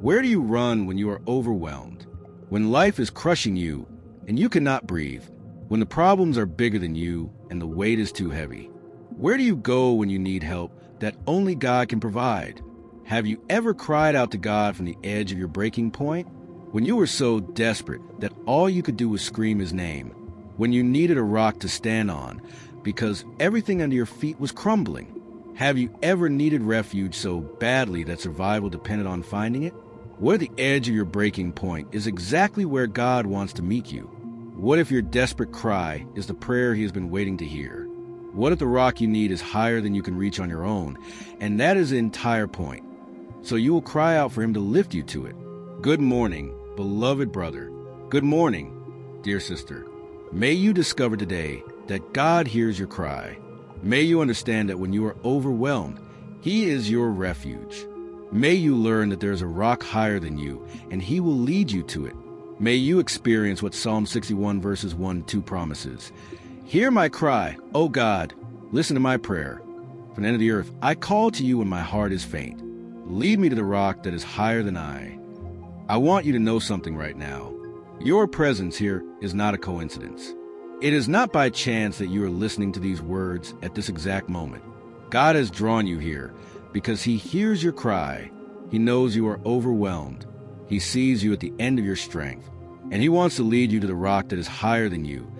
Where do you run when you are overwhelmed? When life is crushing you and you cannot breathe? When the problems are bigger than you and the weight is too heavy? Where do you go when you need help that only God can provide? Have you ever cried out to God from the edge of your breaking point? When you were so desperate that all you could do was scream His name? When you needed a rock to stand on because everything under your feet was crumbling? Have you ever needed refuge so badly that survival depended on finding it? What if the edge of your breaking point is exactly where God wants to meet you? What if your desperate cry is the prayer He has been waiting to hear? What if the rock you need is higher than you can reach on your own, and that is the entire point? So you will cry out for Him to lift you to it. Good morning, beloved brother. Good morning, dear sister. May you discover today that God hears your cry. May you understand that when you are overwhelmed, He is your refuge. May you learn that there is a rock higher than you, and He will lead you to it. May you experience what Psalm 61 verses 1-2 promises. Hear my cry, O God, listen to my prayer. From the end of the earth, I call to you when my heart is faint. Lead me to the rock that is higher than I. I want you to know something right now. Your presence here is not a coincidence. It is not by chance that you are listening to these words at this exact moment. God has drawn you here because He hears your cry. He knows you are overwhelmed. He sees you at the end of your strength, and He wants to lead you to the rock that is higher than you,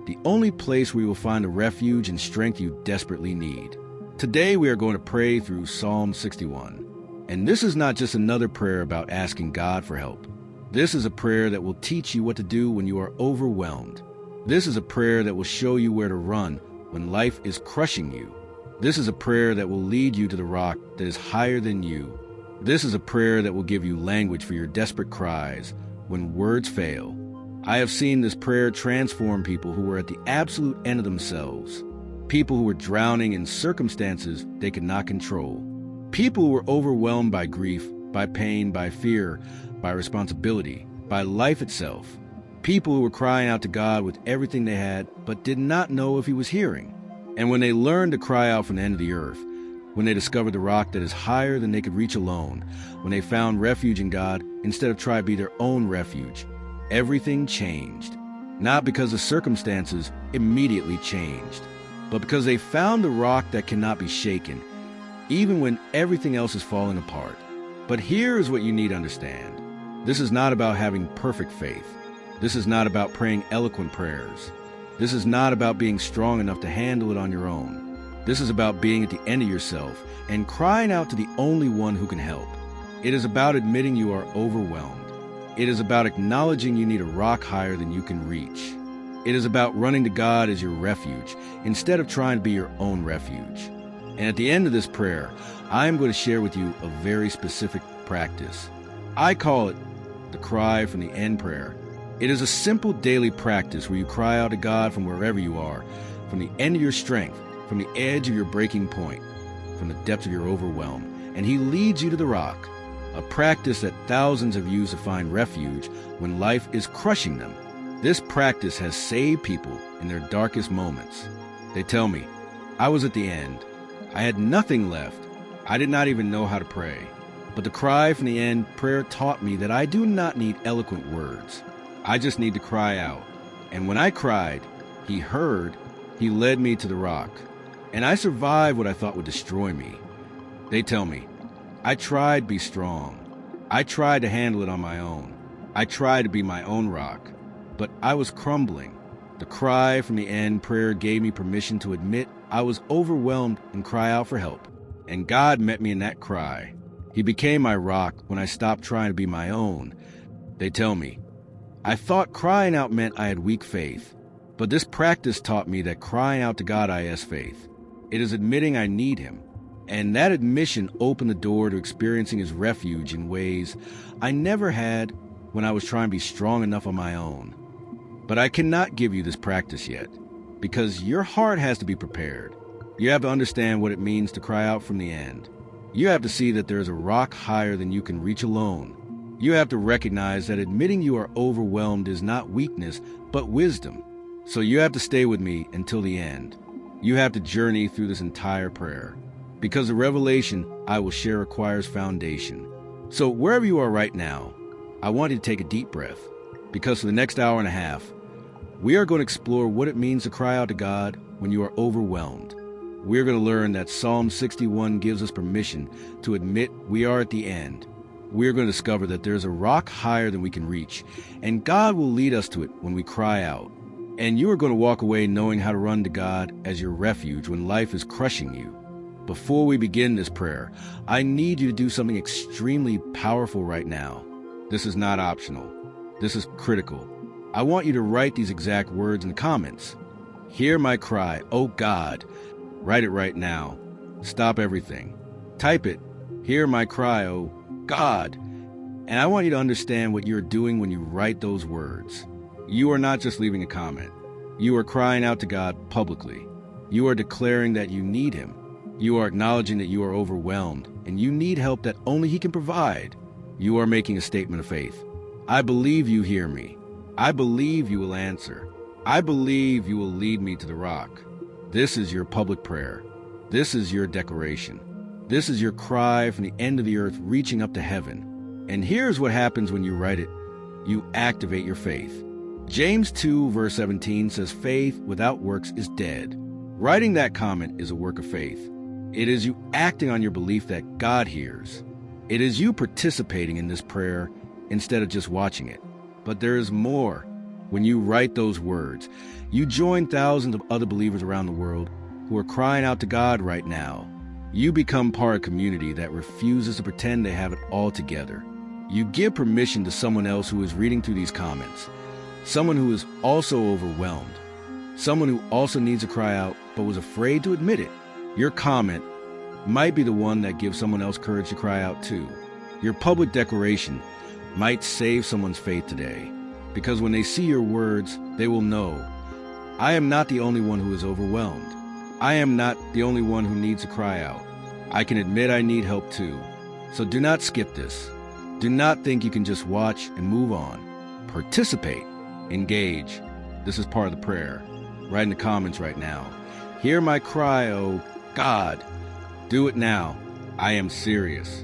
the only place where you will find the refuge and strength you desperately need. Today we are going to pray through Psalm 61. And this is not just another prayer about asking God for help. This is a prayer that will teach you what to do when you are overwhelmed. This is a prayer that will show you where to run when life is crushing you. This is a prayer that will lead you to the rock that is higher than you. This is a prayer that will give you language for your desperate cries when words fail. I have seen this prayer transform people who were at the absolute end of themselves, people who were drowning in circumstances they could not control, people who were overwhelmed by grief, by pain, by fear, by responsibility, by life itself, people who were crying out to God with everything they had but did not know if He was hearing. And when they learned to cry out from the end of the earth, when they discovered the rock that is higher than they could reach alone, when they found refuge in God instead of trying to be their own refuge, everything changed. Not because the circumstances immediately changed, but because they found the rock that cannot be shaken, even when everything else is falling apart. But here is what you need to understand. This is not about having perfect faith. This is not about praying eloquent prayers. This is not about being strong enough to handle it on your own. This is about being at the end of yourself and crying out to the only one who can help. It is about admitting you are overwhelmed. It is about acknowledging you need a rock higher than you can reach. It is about running to God as your refuge instead of trying to be your own refuge. And at the end of this prayer, I am going to share with you a very specific practice. I call it the cry from the end prayer. It is a simple daily practice where you cry out to God from wherever you are, from the end of your strength, from the edge of your breaking point, from the depths of your overwhelm, and He leads you to the rock. A practice that thousands have used to find refuge when life is crushing them. This practice has saved people in their darkest moments. They tell me, I was at the end. I had nothing left. I did not even know how to pray. But the cry from the end prayer taught me that I do not need eloquent words. I just need to cry out. And when I cried, He heard, He led me to the rock. And I survived what I thought would destroy me. They tell me, I tried to be strong. I tried to handle it on my own. I tried to be my own rock. But I was crumbling. The cry from the end prayer gave me permission to admit I was overwhelmed and cry out for help. And God met me in that cry. He became my rock when I stopped trying to be my own. They tell me, I thought crying out meant I had weak faith. But this practice taught me that crying out to God is faith. It is admitting I need Him. And that admission opened the door to experiencing His refuge in ways I never had when I was trying to be strong enough on my own. But I cannot give you this practice yet, because your heart has to be prepared. You have to understand what it means to cry out from the end. You have to see that there is a rock higher than you can reach alone. You have to recognize that admitting you are overwhelmed is not weakness, but wisdom. So you have to stay with me until the end. You have to journey through this entire prayer, because the revelation I will share requires foundation. So wherever you are right now, I want you to take a deep breath, because for the next hour and a half, we are going to explore what it means to cry out to God when you are overwhelmed. We're going to learn that Psalm 61 gives us permission to admit we are at the end. We're going to discover that there's a rock higher than we can reach, and God will lead us to it when we cry out. And you are going to walk away knowing how to run to God as your refuge when life is crushing you. Before we begin this prayer, I need you to do something extremely powerful right now. This is not optional. This is critical. I want you to write these exact words in the comments. Hear my cry, oh God. Write it right now. Stop everything. Type it. Hear my cry, oh God. And I want you to understand what you're doing when you write those words. You are not just leaving a comment. You are crying out to God publicly. You are declaring that you need Him. You are acknowledging that you are overwhelmed and you need help that only He can provide. You are making a statement of faith. I believe you hear me. I believe you will answer. I believe you will lead me to the rock. This is your public prayer. This is your declaration. This is your cry from the end of the earth reaching up to heaven. And here's what happens when you write it. You activate your faith. James 2 verse 17 says faith without works is dead. Writing that comment is a work of faith. It is you acting on your belief that God hears. It is you participating in this prayer instead of just watching it. But there is more. When you write those words, you join thousands of other believers around the world who are crying out to God right now. You become part of a community that refuses to pretend they have it all together. You give permission to someone else who is reading through these comments, someone who is also overwhelmed, someone who also needs to cry out but was afraid to admit it. Your comment might be the one that gives someone else courage to cry out too. Your public declaration might save someone's faith today, because when they see your words, they will know, I am not the only one who is overwhelmed. I am not the only one who needs to cry out. I can admit I need help too. So do not skip this. Do not think you can just watch and move on. Participate. Engage. This is part of the prayer. Write in the comments right now. Hear my cry, oh God. Do it now. I am serious.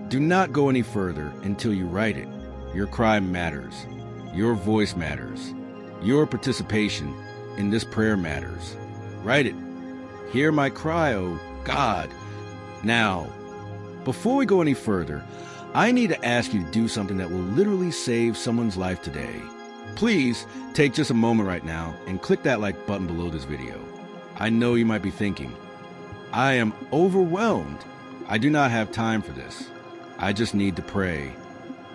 Do not go any further until you write it. Your cry matters. Your voice matters. Your participation in this prayer matters. Write it. Hear my cry, oh God. Now, before we go any further, I need to ask you to do something that will literally save someone's life today. Please take just a moment right now and click that like button below this video. I know you might be thinking, I am overwhelmed. I do not have time for this. I just need to pray.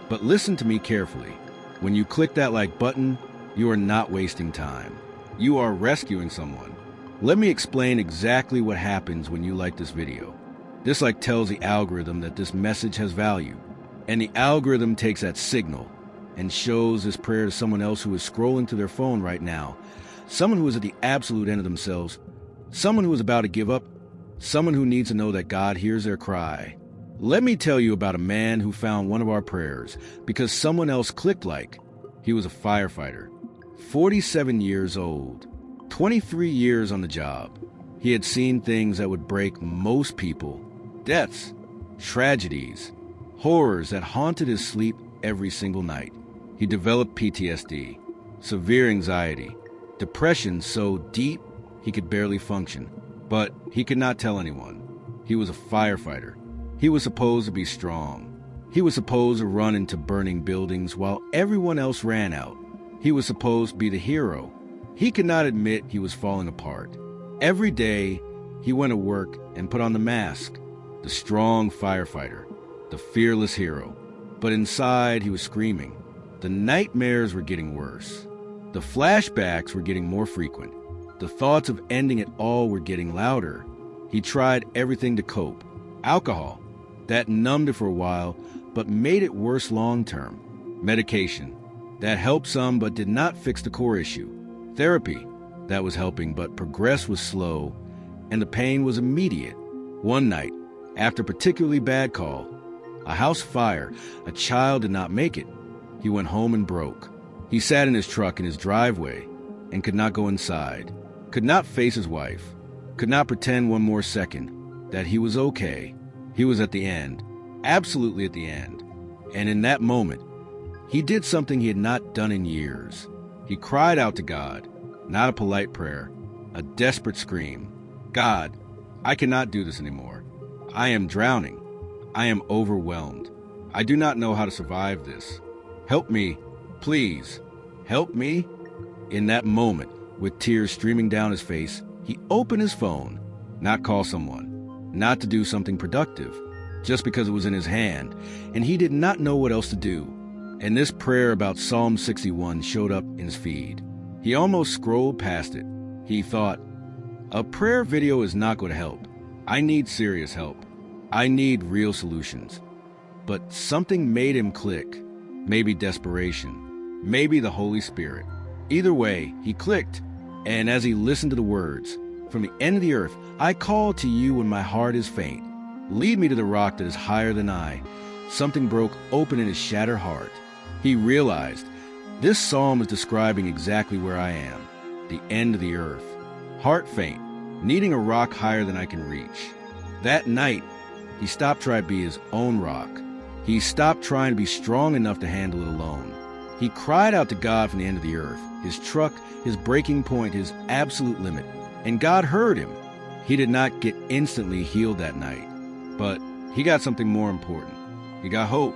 But listen to me carefully. When you click that like button, you are not wasting time. You are rescuing someone. Let me explain exactly what happens when you like this video. This like tells the algorithm that this message has value. And the algorithm takes that signal and shows this prayer to someone else who is scrolling to their phone right now. Someone who is at the absolute end of themselves. Someone who is about to give up. Someone who needs to know that God hears their cry. Let me tell you about a man who found one of our prayers because someone else clicked like. He was a firefighter, 47 years old, 23 years on the job. He had seen things that would break most people, deaths, tragedies, horrors that haunted his sleep every single night. He developed PTSD, severe anxiety, depression so deep he could barely function. But he could not tell anyone. He was a firefighter. He was supposed to be strong. He was supposed to run into burning buildings while everyone else ran out. He was supposed to be the hero. He could not admit he was falling apart. Every day, he went to work and put on the mask, the strong firefighter, the fearless hero. But inside, he was screaming. The nightmares were getting worse. The flashbacks were getting more frequent. The thoughts of ending it all were getting louder. He tried everything to cope. Alcohol, that numbed it for a while, but made it worse long-term. Medication, that helped some but did not fix the core issue. Therapy, that was helping but progress was slow, and the pain was immediate. One night, after a particularly bad call, a house fire, a child did not make it. He went home and broke. He sat in his truck in his driveway and could not go inside. Could not face his wife, could not pretend one more second that he was okay. He was at the end, absolutely at the end. And in that moment, he did something he had not done in years. He cried out to God, not a polite prayer, a desperate scream. God, I cannot do this anymore. I am drowning. I am overwhelmed. I do not know how to survive this. Help me, please. Help me. In that moment, with tears streaming down his face, he opened his phone, not call someone, not to do something productive, just because it was in his hand, and he did not know what else to do. And this prayer about Psalm 61 showed up in his feed. He almost scrolled past it. He thought, a prayer video is not going to help. I need serious help. I need real solutions. But something made him click. Maybe desperation. Maybe the Holy Spirit. Either way, he clicked. And as he listened to the words, from the end of the earth, I call to you when my heart is faint. Lead me to the rock that is higher than I. Something broke open in his shattered heart. He realized, this psalm is describing exactly where I am, the end of the earth. Heart faint, needing a rock higher than I can reach. That night, he stopped trying to be his own rock. He stopped trying to be strong enough to handle it alone. He cried out to God from the end of the earth, his truck, his breaking point, his absolute limit. And God heard him. He did not get instantly healed that night, but he got something more important. He got hope.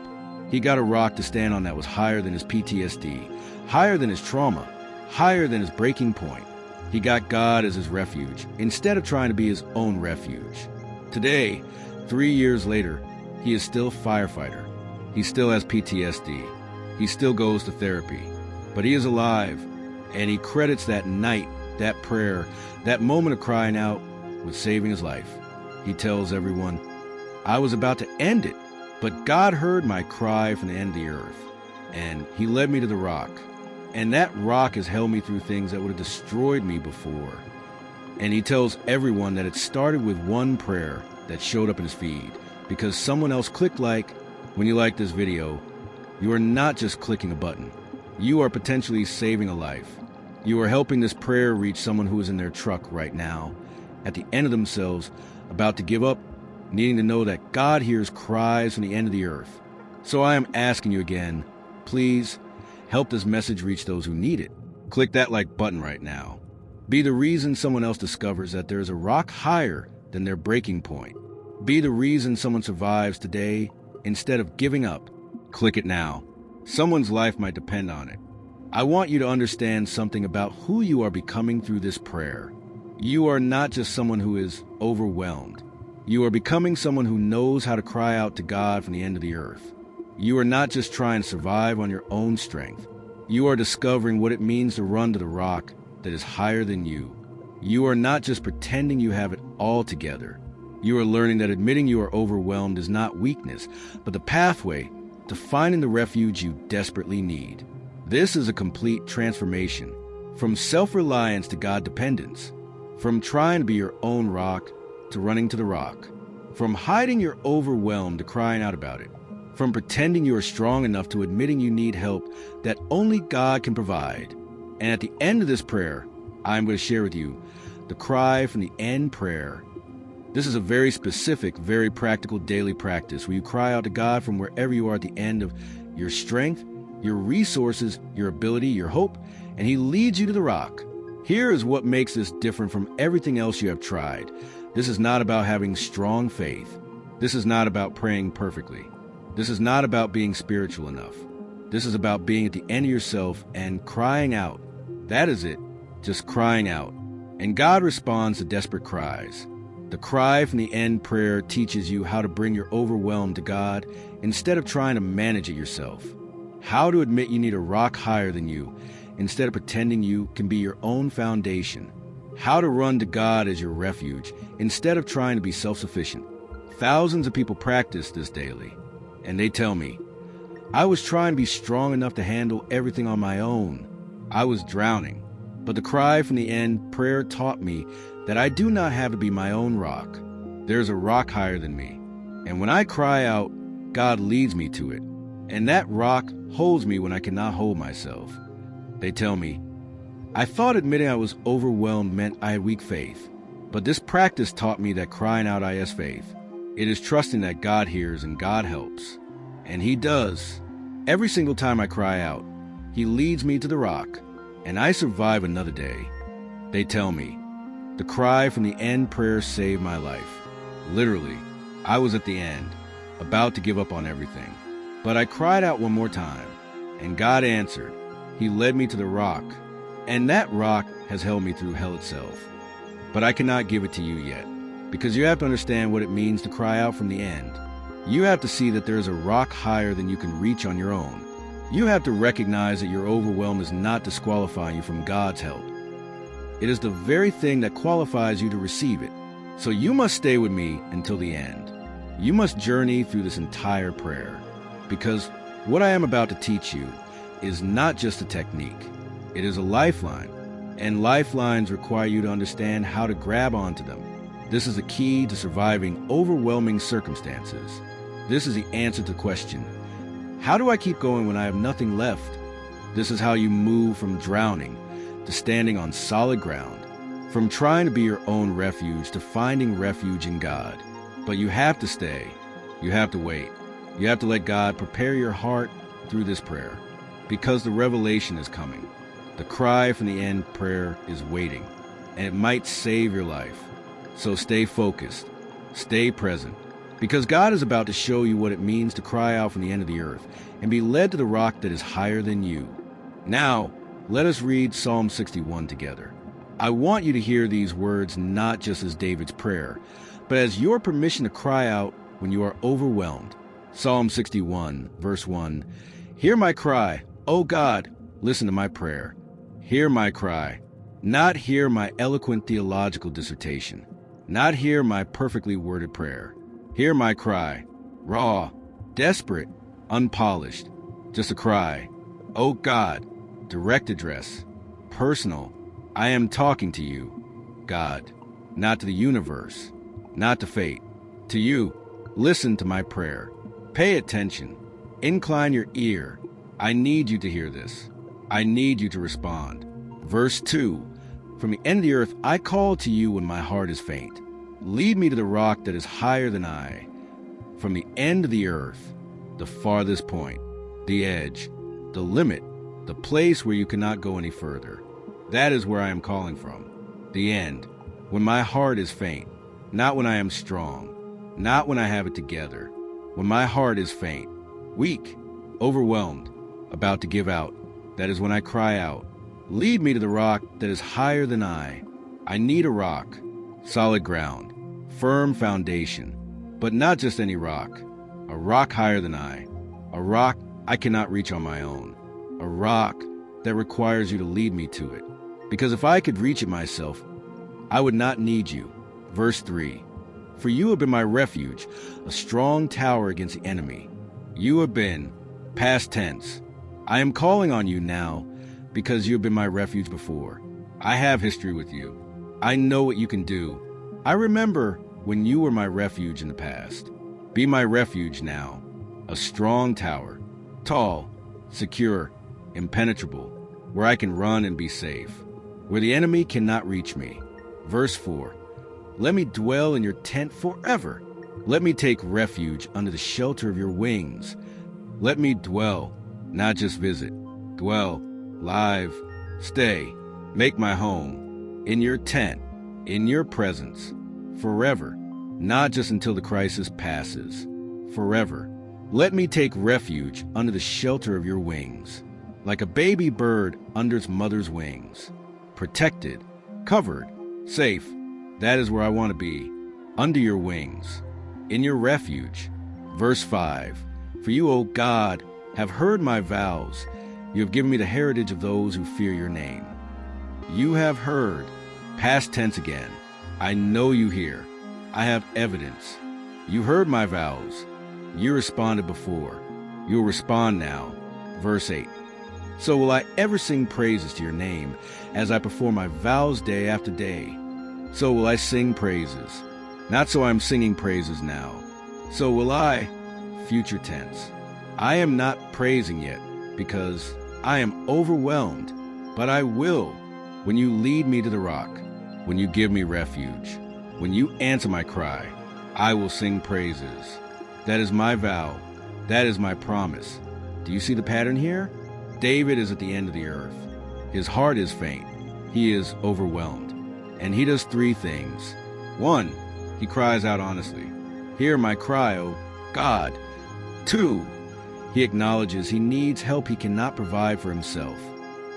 He got a rock to stand on that was higher than his PTSD, higher than his trauma, higher than his breaking point. He got God as his refuge, instead of trying to be his own refuge. Today, 3 years later, he is still a firefighter. He still has PTSD. He still goes to therapy. But he is alive, and he credits that night, that prayer, that moment of crying out with saving his life. He tells everyone, I was about to end it, but God heard my cry from the end of the earth, and he led me to the rock. And that rock has held me through things that would have destroyed me before. And he tells everyone that it started with one prayer that showed up in his feed, because someone else clicked like. When you like this video, you are not just clicking a button. You are potentially saving a life. You are helping this prayer reach someone who is in their truck right now, at the end of themselves, about to give up, needing to know that God hears cries from the end of the earth. So I am asking you again, please help this message reach those who need it. Click that like button right now. Be the reason someone else discovers that there is a rock higher than their breaking point. Be the reason someone survives today instead of giving up. Click it now. Someone's life might depend on it. I want you to understand something about who you are becoming through this prayer. You are not just someone who is overwhelmed. You are becoming someone who knows how to cry out to God from the end of the earth. You are not just trying to survive on your own strength. You are discovering what it means to run to the rock that is higher than you. You are not just pretending you have it all together. You are learning that admitting you are overwhelmed is not weakness, but the pathway to finding the refuge you desperately need. This is a complete transformation, from self-reliance to God-dependence, from trying to be your own rock to running to the rock, from hiding your overwhelm to crying out about it, from pretending you are strong enough to admitting you need help that only God can provide. And at the end of this prayer, I'm going to share with you the cry from the end prayer. This is a very specific, very practical daily practice where you cry out to God from wherever you are at the end of your strength, your resources, your ability, your hope, and he leads you to the rock. Here is what makes this different from everything else you have tried. This is not about having strong faith. This is not about praying perfectly. This is not about being spiritual enough. This is about being at the end of yourself and crying out. That is it, just crying out. And God responds to desperate cries. The cry from the end prayer teaches you how to bring your overwhelm to God instead of trying to manage it yourself. How to admit you need a rock higher than you instead of pretending you can be your own foundation. How to run to God as your refuge instead of trying to be self-sufficient. Thousands of people practice this daily, and they tell me, I was trying to be strong enough to handle everything on my own. I was drowning. But the cry from the end prayer taught me that I do not have to be my own rock. There's a rock higher than me. And when I cry out, God leads me to it. And that rock holds me when I cannot hold myself. They tell me, I thought admitting I was overwhelmed meant I had weak faith. But this practice taught me that crying out is faith. It is trusting that God hears and God helps. And he does. Every single time I cry out, he leads me to the rock, and I survive another day. They tell me, the cry from the end prayer saved my life. Literally, I was at the end, about to give up on everything. But I cried out one more time, and God answered. He led me to the rock, and that rock has held me through hell itself. But I cannot give it to you yet, because you have to understand what it means to cry out from the end. You have to see that there is a rock higher than you can reach on your own. You have to recognize that your overwhelm is not disqualifying you from God's help. It is the very thing that qualifies you to receive it. So you must stay with me until the end. You must journey through this entire prayer, because what I am about to teach you is not just a technique. It is a lifeline, and lifelines require you to understand how to grab onto them. This is the key to surviving overwhelming circumstances. This is the answer to the question, how do I keep going when I have nothing left? This is how you move from drowning to standing on solid ground, from trying to be your own refuge to finding refuge in God. But you have to stay. You have to wait. You have to let God prepare your heart through this prayer, because the revelation is coming. The cry from the end prayer is waiting, and it might save your life. So stay focused, stay present, because God is about to show you what it means to cry out from the end of the earth and be led to the rock that is higher than you. Now, let us read Psalm 61 together. I want you to hear these words not just as David's prayer, but as your permission to cry out when you are overwhelmed. Psalm 61, verse 1. Hear my cry, O God, listen to my prayer. Hear my cry, not hear my eloquent theological dissertation, not hear my perfectly worded prayer. Hear my cry, raw, desperate, unpolished, just a cry. O God, direct address, personal. I am talking to you, God, not to the universe, not to fate. To you, listen to my prayer. Pay attention. Incline your ear. I need you to hear this. I need you to respond. Verse 2. From the end of the earth, I call to you when my heart is faint. Lead me to the rock that is higher than I. From the end of the earth, the farthest point, the edge, the limit, the place where you cannot go any further. That is where I am calling from. The end, when my heart is faint, not when I am strong, not when I have it together. When my heart is faint, weak, overwhelmed, about to give out, that is when I cry out, lead me to the rock that is higher than I. I need a rock, solid ground, firm foundation, but not just any rock. A rock higher than I. A rock I cannot reach on my own. A rock that requires you to lead me to it. Because if I could reach it myself, I would not need you. Verse 3. For you have been my refuge, a strong tower against the enemy. You have been, past tense. I am calling on you now because you have been my refuge before. I have history with you. I know what you can do. I remember when you were my refuge in the past. Be my refuge now, a strong tower, tall, secure, impenetrable, where I can run and be safe, where the enemy cannot reach me. Verse 4. Let me dwell in your tent forever. Let me take refuge under the shelter of your wings. Let me dwell, not just visit. Dwell, live, stay, make my home, in your tent, in your presence, forever, not just until the crisis passes. Forever. Let me take refuge under the shelter of your wings, like a baby bird under its mother's wings. Protected, covered, safe. That is where I want to be, under your wings, in your refuge. Verse 5. For you, O God, have heard my vows. You have given me the heritage of those who fear your name. You have heard, past tense again. I know you hear. I have evidence. You heard my vows. You responded before. You will respond now. Verse 8. So will I ever sing praises to your name as I perform my vows day after day. So will I sing praises. Not so I'm singing praises now. So will I, future tense. I am not praising yet because I am overwhelmed, but I will when you lead me to the rock, when you give me refuge, when you answer my cry. I will sing praises. That is my vow. That is my promise. Do you see the pattern here? David is at the end of the earth. His heart is faint. He is overwhelmed. And he does three things. 1, he cries out honestly, "Hear my cry, O God." 2, he acknowledges he needs help he cannot provide for himself.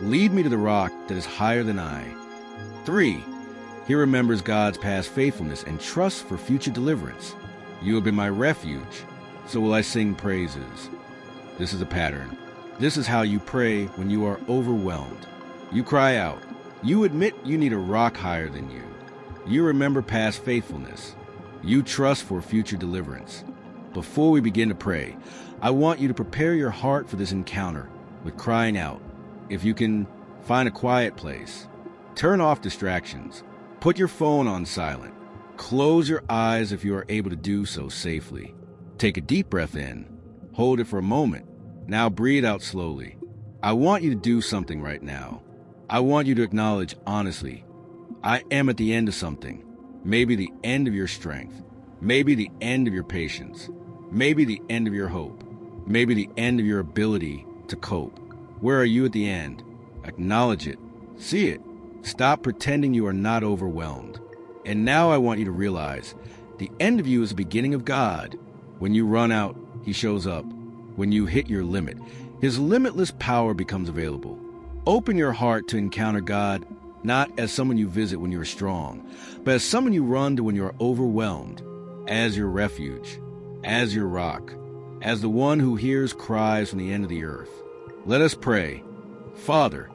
"Lead me to the rock that is higher than I." 3, he remembers God's past faithfulness and trusts for future deliverance. "You have been my refuge, so will I sing praises." This is a pattern. This is how you pray when you are overwhelmed. You cry out. You admit you need a rock higher than you. You remember past faithfulness. You trust for future deliverance. Before we begin to pray, I want you to prepare your heart for this encounter with crying out. If you can, find a quiet place. Turn off distractions. Put your phone on silent. Close your eyes if you are able to do so safely. Take a deep breath in. Hold it for a moment. Now breathe out slowly. I want you to do something right now. I want you to acknowledge honestly, I am at the end of something. Maybe the end of your strength. Maybe the end of your patience. Maybe the end of your hope. Maybe the end of your ability to cope. Where are you at the end? Acknowledge it. See it. Stop pretending you are not overwhelmed. And now I want you to realize the end of you is the beginning of God. When you run out, He shows up. When you hit your limit, His limitless power becomes available. Open your heart to encounter God, not as someone you visit when you are strong, but as someone you run to when you are overwhelmed, as your refuge, as your rock, as the one who hears cries from the end of the earth. Let us pray. Father,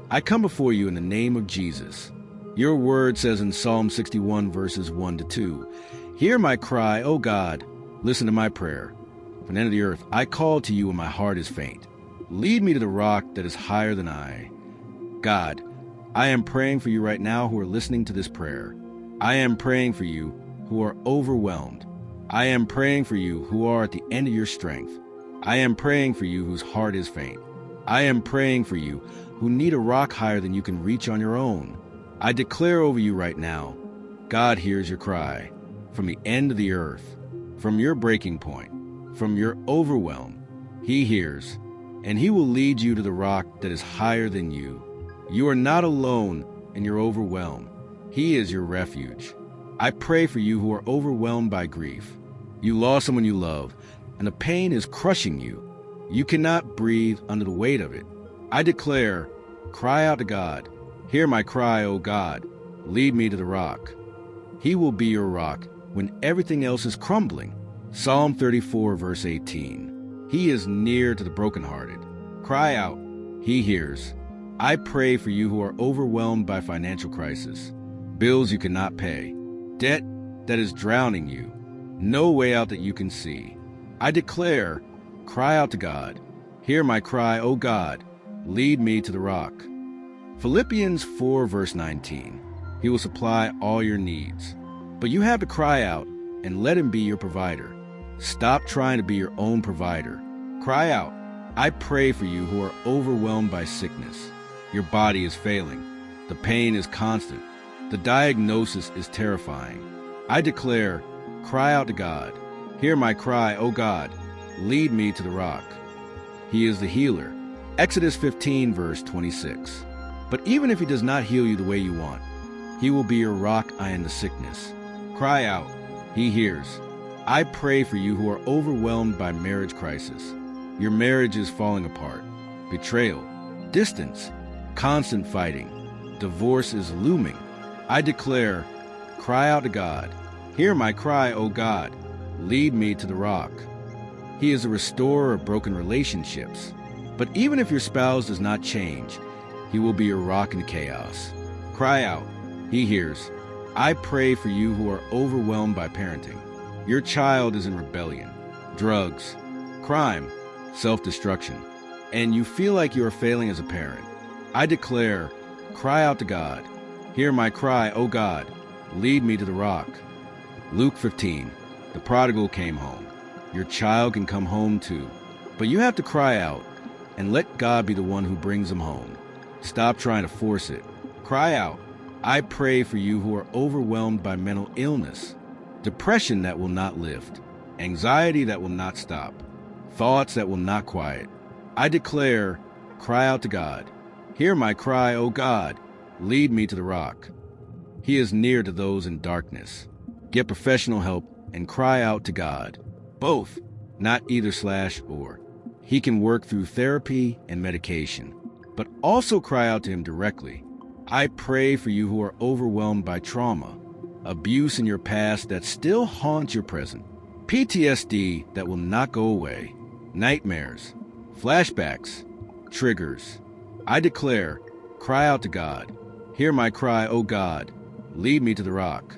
I come before you in the name of Jesus. Your word says in Psalm 61, verses 1-2, "Hear my cry, O God, listen to my prayer. From the end of the earth, I call to you when my heart is faint. Lead me to the rock that is higher than I." God, I am praying for you right now who are listening to this prayer. I am praying for you who are overwhelmed. I am praying for you who are at the end of your strength. I am praying for you whose heart is faint. I am praying for you who need a rock higher than you can reach on your own. I declare over you right now, God hears your cry. From the end of the earth, from your breaking point, from your overwhelm, He hears, and He will lead you to the rock that is higher than you. You are not alone in your overwhelm. He is your refuge. I pray for you who are overwhelmed by grief. You lost someone you love, and the pain is crushing you. You cannot breathe under the weight of it. I declare, cry out to God. Hear my cry, O God. Lead me to the rock. He will be your rock when everything else is crumbling. Psalm 34, verse 18. He is near to the brokenhearted. Cry out. He hears. I pray for you who are overwhelmed by financial crisis, bills you cannot pay, debt that is drowning you, no way out that you can see. I declare, cry out to God. Hear my cry, O God. Lead me to the rock. Philippians 4, verse 19. He will supply all your needs. But you have to cry out and let Him be your provider. Stop trying to be your own provider. Cry out. I pray for you who are overwhelmed by sickness. Your body is failing. The pain is constant. The diagnosis is terrifying. I declare, cry out to God. Hear my cry, O God. Lead me to the rock. He is the healer. Exodus 15, verse 26. But even if He does not heal you the way you want, He will be your rock in the sickness. Cry out. He hears. I pray for you who are overwhelmed by marriage crisis. Your marriage is falling apart. Betrayal, distance, constant fighting. Divorce is looming. I declare, cry out to God. Hear my cry, O God. Lead me to the rock. He is a restorer of broken relationships. But even if your spouse does not change, He will be your rock in chaos. Cry out. He hears. I pray for you who are overwhelmed by parenting. Your child is in rebellion, drugs, crime, self-destruction, and you feel like you are failing as a parent. I declare, cry out to God. Hear my cry, O God. Lead me to the rock. Luke 15. The prodigal came home. Your child can come home too, but you have to cry out and let God be the one who brings them home. Stop trying to force it. Cry out. I pray for you who are overwhelmed by mental illness, depression that will not lift, anxiety that will not stop, thoughts that will not quiet. I declare, cry out to God. Hear my cry, O God. Lead me to the rock. He is near to those in darkness. Get professional help and cry out to God. Both, not either/or. He can work through therapy and medication, but also cry out to him directly. I pray for you who are overwhelmed by trauma, abuse in your past that still haunts your present, PTSD that will not go away, nightmares, flashbacks, triggers. I declare, cry out to God. Hear my cry, O God. Lead me to the rock.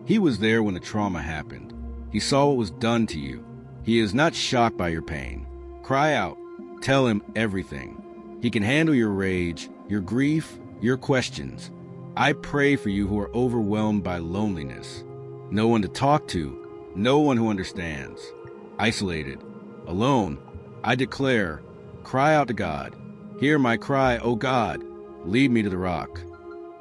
He was there when the trauma happened. He saw what was done to you. He is not shocked by your pain. Cry out. Tell him everything. He can handle your rage, your grief, your questions. I pray for you who are overwhelmed by loneliness. No one to talk to, no one who understands. Isolated, alone. I declare, cry out to God. Hear my cry, O God. Lead me to the rock.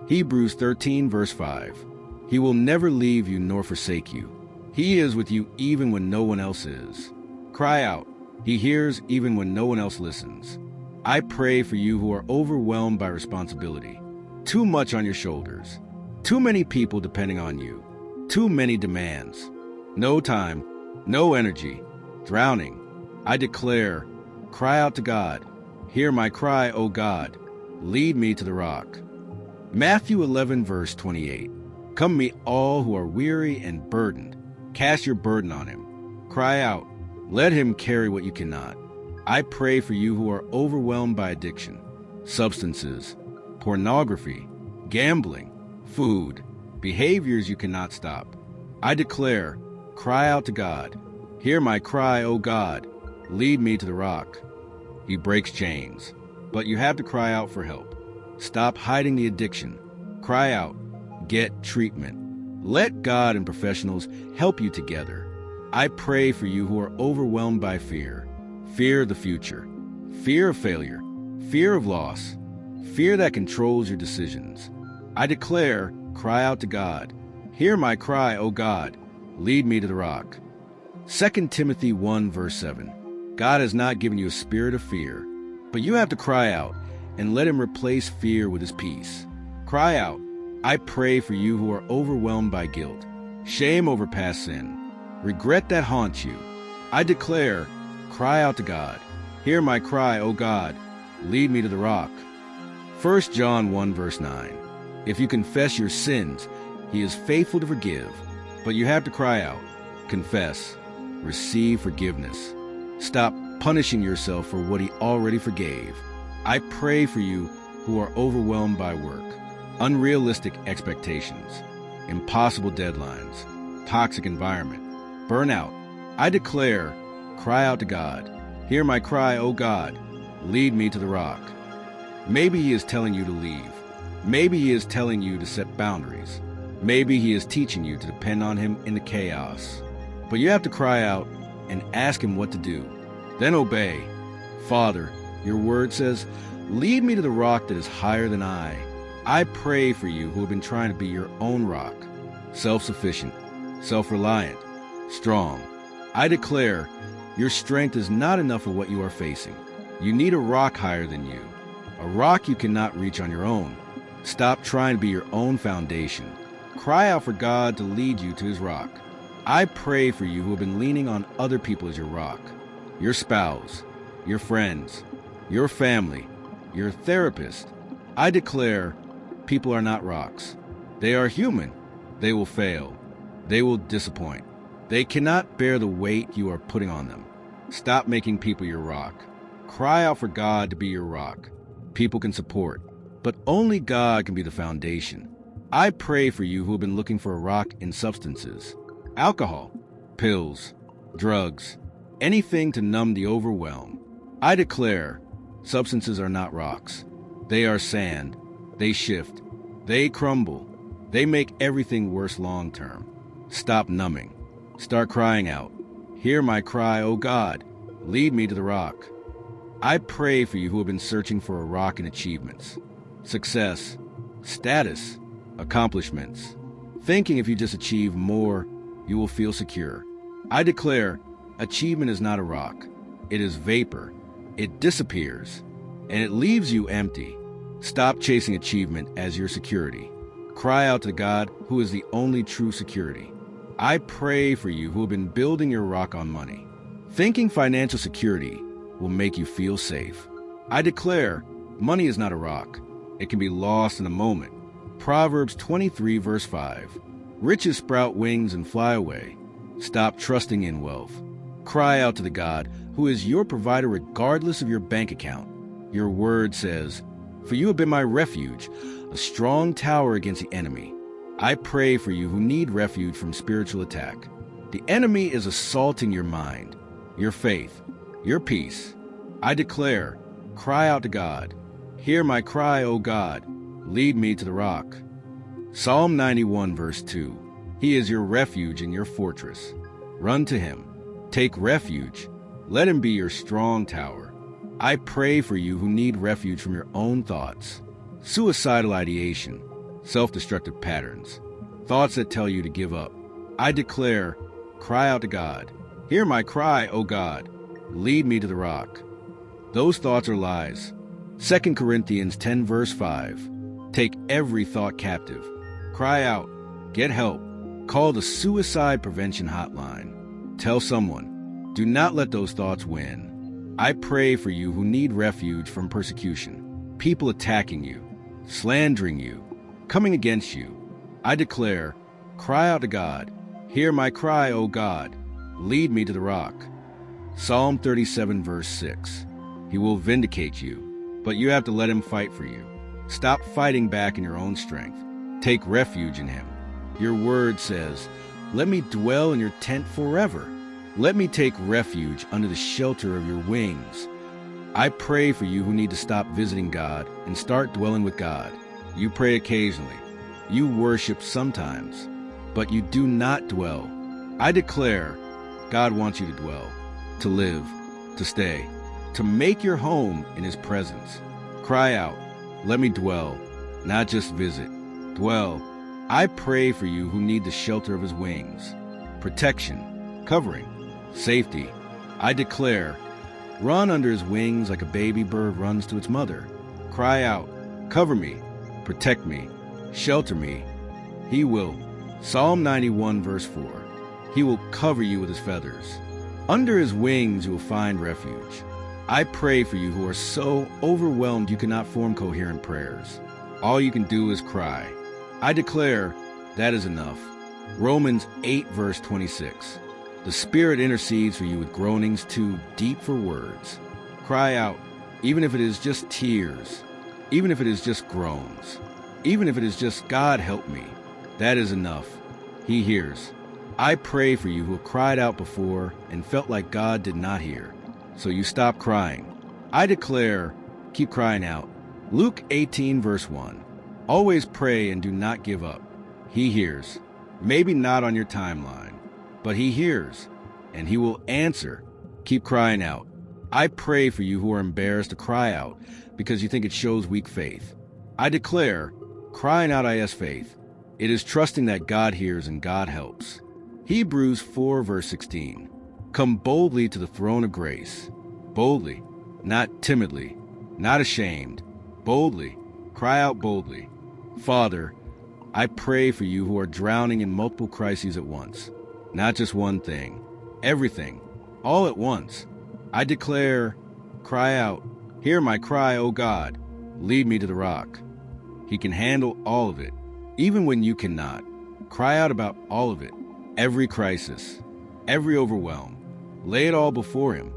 Hebrews 13, verse 5. He will never leave you nor forsake you. He is with you even when no one else is. Cry out. He hears even when no one else listens. I pray for you who are overwhelmed by responsibility. Too much on your shoulders. Too many people depending on you. Too many demands. No time. No energy. Drowning. I declare, cry out to God. Hear my cry, O God. Lead me to the rock. Matthew 11, verse 28. Come me all who are weary and burdened. Cast your burden on him. Cry out. Let him carry what you cannot. I pray for you who are overwhelmed by addiction, substances, pornography, gambling, food, behaviors you cannot stop. I declare, cry out to God. Hear my cry, O God. Lead me to the rock. He breaks chains, but you have to cry out for help. Stop hiding the addiction. Cry out. Get treatment. Let God and professionals help you together. I pray for you who are overwhelmed by fear. Fear of the future. Fear of failure. Fear of loss. Fear that controls your decisions. I declare, cry out to God. Hear my cry, O God. Lead me to the rock. 2 Timothy 1, verse 7. God has not given you a spirit of fear, but you have to cry out and let him replace fear with his peace. Cry out. I pray for you who are overwhelmed by guilt, shame over past sin, regret that haunts you. I declare, cry out to God. Hear my cry, O God. Lead me to the rock. 1 John 1, verse 9. If you confess your sins, he is faithful to forgive, but you have to cry out. Confess. Receive forgiveness. Stop punishing yourself for what he already forgave. I pray for you who are overwhelmed by work, unrealistic expectations, impossible deadlines, toxic environment, burnout. I declare, cry out to God. Hear my cry, O God. Lead me to the rock. Maybe he is telling you to leave. Maybe he is telling you to set boundaries. Maybe he is teaching you to depend on him in the chaos. But you have to cry out and ask him what to do. Then obey. Father, your word says, lead me to the rock that is higher than I. I pray for you who have been trying to be your own rock. Self-sufficient, self-reliant, strong. I declare, your strength is not enough for what you are facing. You need a rock higher than you. A rock you cannot reach on your own. Stop trying to be your own foundation. Cry out for God to lead you to his rock. I pray for you who have been leaning on other people as your rock. Your spouse, your friends, your family, your therapist. I declare, people are not rocks. They are human. They will fail. They will disappoint. They cannot bear the weight you are putting on them. Stop making people your rock. Cry out for God to be your rock. People can support, but only God can be the foundation. I pray for you who have been looking for a rock in substances, alcohol, pills, drugs, anything to numb the overwhelm. I declare, substances are not rocks. They are sand. They shift. They crumble. They make everything worse long term. Stop numbing. Start crying out. Hear my cry, O God. Lead me to the rock. I pray for you who have been searching for a rock in achievements, success, status, accomplishments, thinking if you just achieve more, you will feel secure. I declare, achievement is not a rock. It is vapor. It disappears, and it leaves you empty. Stop chasing achievement as your security. Cry out to God, who is the only true security. I pray for you who have been building your rock on money. Thinking financial security will make you feel safe. I declare, money is not a rock. It can be lost in a moment. Proverbs 23 verse 5. Riches sprout wings and fly away. Stop trusting in wealth. Cry out to the God who is your provider regardless of your bank account. Your word says, "For you have been my refuge, a strong tower against the enemy." I pray for you who need refuge from spiritual attack. The enemy is assaulting your mind, your faith, your peace. I declare, cry out to God. Hear my cry, O God. Lead me to the rock. Psalm 91 verse 2. He is your refuge and your fortress. Run to him. Take refuge. Let him be your strong tower. I pray for you who need refuge from your own thoughts, suicidal ideation, self-destructive patterns, thoughts that tell you to give up. I declare, cry out to God. Hear my cry, O God. Lead me to the rock. Those thoughts are lies. 2 Corinthians 10 verse 5. Take every thought captive. Cry out. Get help. Call the suicide prevention hotline. Tell someone, do not let those thoughts win. I pray for you who need refuge from persecution, people attacking you, slandering you, coming against you. I declare, cry out to God. Hear my cry, O God. Lead me to the rock. Psalm 37 verse 6. He will vindicate you, but you have to let him fight for you. Stop fighting back in your own strength. Take refuge in him. Your word says, let me dwell in your tent forever. Let me take refuge under the shelter of your wings. I pray for you who need to stop visiting God and start dwelling with God. You pray occasionally. You worship sometimes, but you do not dwell. I declare, God wants you to dwell, to live, to stay, to make your home in his presence. Cry out, let me dwell, not just visit. Dwell. I pray for you who need the shelter of his wings, protection, covering, safety. I declare, run under his wings like a baby bird runs to its mother. Cry out, cover me, protect me, shelter me. He will. Psalm 91 verse 4. He will cover you with his feathers. Under his wings you will find refuge. I pray for you who are so overwhelmed you cannot form coherent prayers. All you can do is cry. I declare, that is enough. Romans 8 verse 26. The Spirit intercedes for you with groanings too deep for words. Cry out, even if it is just tears, even if it is just groans, even if it is just, God help me. That is enough. He hears. I pray for you who have cried out before and felt like God did not hear. So you stop crying. I declare, keep crying out. Luke 18 verse 1. Always pray and do not give up. He hears. Maybe not on your timeline, but he hears, and he will answer. Keep crying out. I pray for you who are embarrassed to cry out because you think it shows weak faith. I declare, crying out is faith. It is trusting that God hears and God helps. Hebrews 4 verse 16. Come boldly to the throne of grace. Boldly, not timidly, not ashamed. Boldly, cry out boldly. Father, I pray for you who are drowning in multiple crises at once. Not just one thing, everything, all at once. I declare, cry out, hear my cry, O God, lead me to the rock. He can handle all of it, even when you cannot. Cry out about all of it, every crisis, every overwhelm. Lay it all before him.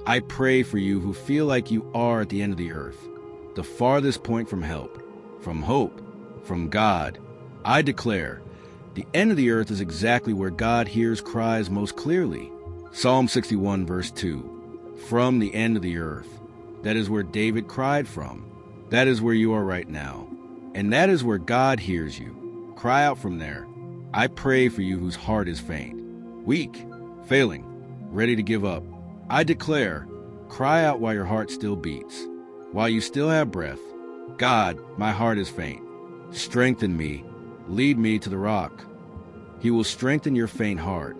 I pray for you who feel like you are at the end of the earth, the farthest point from help, from hope, from God. I declare, the end of the earth is exactly where God hears cries most clearly. Psalm 61 verse 2. From the end of the earth. That is where David cried from. That is where you are right now. And that is where God hears you. Cry out from there. I pray for you whose heart is faint, weak, failing, ready to give up. I declare, cry out while your heart still beats, while you still have breath. God, my heart is faint. Strengthen me. Lead me to the rock. He will strengthen your faint heart.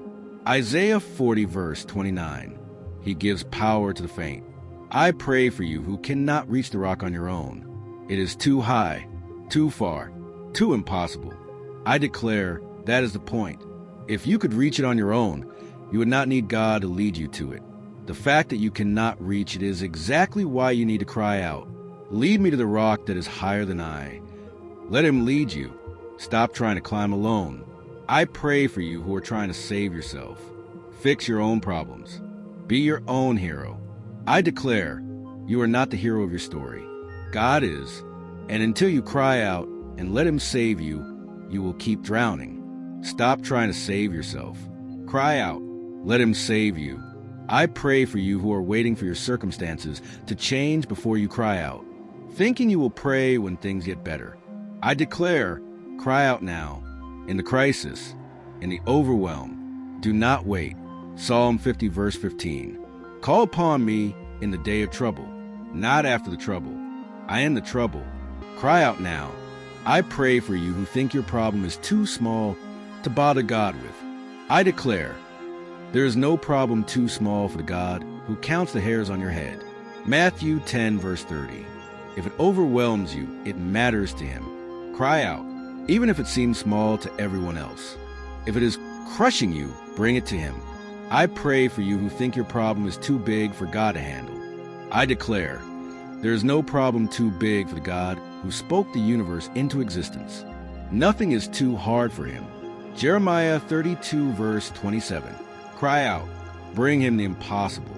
Isaiah 40 verse 29. He gives power to the faint. I pray for you who cannot reach the rock on your own. It is too high, too far, too impossible. I declare that is the point. If you could reach it on your own, you would not need God to lead you to it. The fact that you cannot reach it is exactly why you need to cry out, "Lead me to the rock that is higher than I." Let him lead you. Stop trying to climb alone. I pray for you who are trying to save yourself. Fix your own problems. Be your own hero. I declare you are not the hero of your story. God is. And until you cry out and let him save you, you will keep drowning. Stop trying to save yourself. Cry out. Let him save you. I pray for you who are waiting for your circumstances to change before you cry out, thinking you will pray when things get better. I declare, cry out now. In the crisis, in the overwhelm, do not wait. Psalm 50 verse 15. Call upon me in the day of trouble, not after the trouble. I am the trouble. Cry out now. I pray for you who think your problem is too small to bother God with. I declare, there is no problem too small for the God who counts the hairs on your head. Matthew 10 verse 30. If it overwhelms you, it matters to him. Cry out, even if it seems small to everyone else. If it is crushing you, bring it to him. I pray for you who think your problem is too big for God to handle. I declare, there is no problem too big for the God who spoke the universe into existence. Nothing is too hard for him. Jeremiah 32 verse 27. Cry out, bring him the impossible.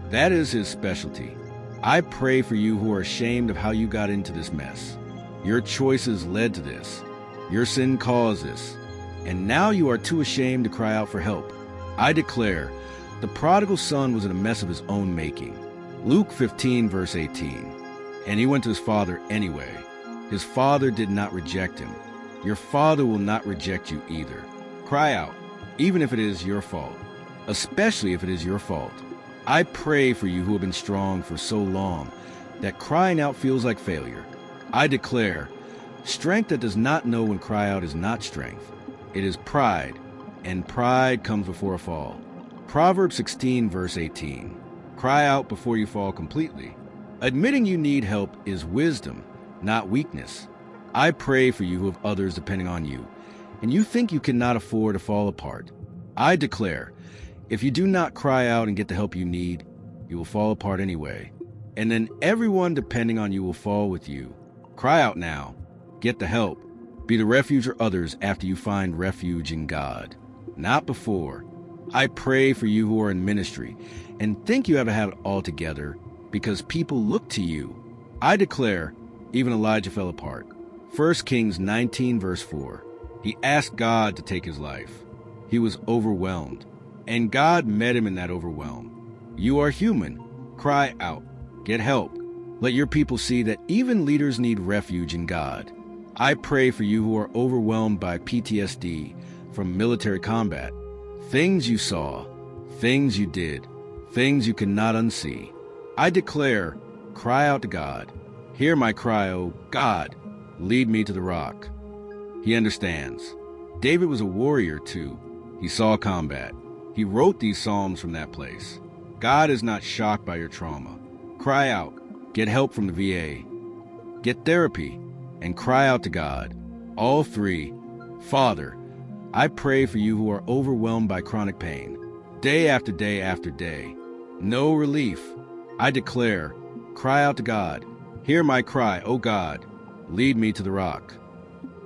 That is his specialty. I pray for you who are ashamed of how you got into this mess. Your choices led to this. Your sin caused this. And now you are too ashamed to cry out for help. I declare, the prodigal son was in a mess of his own making. Luke 15 verse 18. And he went to his father anyway. His father did not reject him. Your father will not reject you either. Cry out, even if it is your fault. Especially if it is your fault. I pray for you who have been strong for so long that crying out feels like failure. I declare, strength that does not know when cry out is not strength. It is pride, and pride comes before a fall. Proverbs 16 verse 18. Cry out before you fall completely. Admitting you need help is wisdom, not weakness. I pray for you who have others depending on you, and you think you cannot afford to fall apart. I declare, if you do not cry out and get the help you need, you will fall apart anyway. And then everyone depending on you will fall with you. Cry out now. Get the help. Be the refuge for others after you find refuge in God, not before. I pray for you who are in ministry and think you have to have it all together because people look to you. I declare, even Elijah fell apart. 1 Kings 19 verse 4. He asked God to take his life. He was overwhelmed, and God met him in that overwhelm. You are human. Cry out. Get help. Let your people see that even leaders need refuge in God. I pray for you who are overwhelmed by PTSD from military combat. Things you saw, things you did, things you cannot unsee. I declare, cry out to God. Hear my cry, O God. Lead me to the rock. He understands. David was a warrior too. He saw combat. He wrote these psalms from that place. God is not shocked by your trauma. Cry out. Get help from the VA. Get therapy. And cry out to God. All three. Father, I pray for you who are overwhelmed by chronic pain. Day after day after day. No relief. I declare, cry out to God. Hear my cry, O God. Lead me to the rock.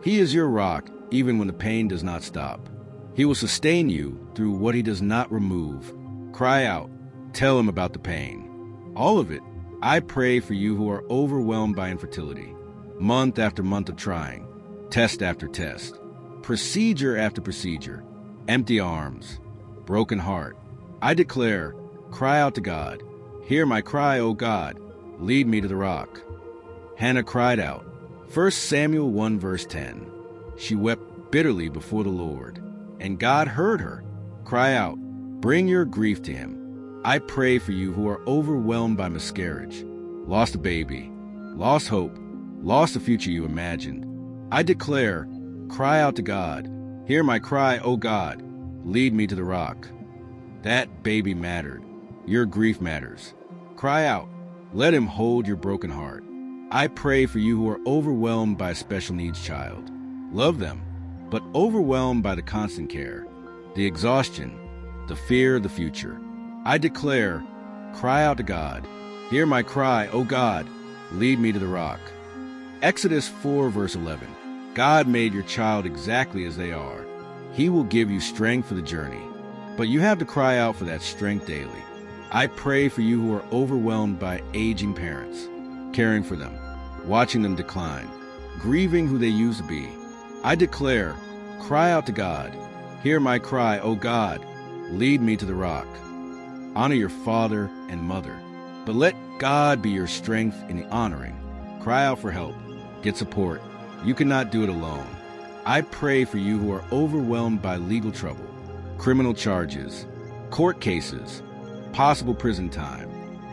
He is your rock, even when the pain does not stop. He will sustain you through what he does not remove. Cry out. Tell him about the pain. All of it. I pray for you who are overwhelmed by infertility. Month after month of trying. Test after test. Procedure after procedure. Empty arms. Broken heart. I declare, cry out to God. Hear my cry, O God. Lead me to the rock. Hannah cried out. 1 Samuel 1 verse 10. She wept bitterly before the Lord, and God heard her. Cry out. Bring your grief to him. I pray for you who are overwhelmed by miscarriage, lost a baby, lost hope, lost the future you imagined. I declare, cry out to God. Hear my cry, O God. Lead me to the rock. That baby mattered. Your grief matters. Cry out. Let him hold your broken heart. I pray for you who are overwhelmed by a special needs child. Love them, but overwhelmed by the constant care, the exhaustion, the fear of the future. I declare, cry out to God. Hear my cry, O God, lead me to the rock. Exodus 4 verse 11. God made your child exactly as they are. He will give you strength for the journey, but you have to cry out for that strength daily. I pray for you who are overwhelmed by aging parents, caring for them, watching them decline, grieving who they used to be. I declare, cry out to God. Hear my cry, O God, lead me to the rock. Honor your father and mother, but let God be your strength in the honoring. Cry out for help. Get support. You cannot do it alone. I pray for you who are overwhelmed by legal trouble, criminal charges, court cases, possible prison time.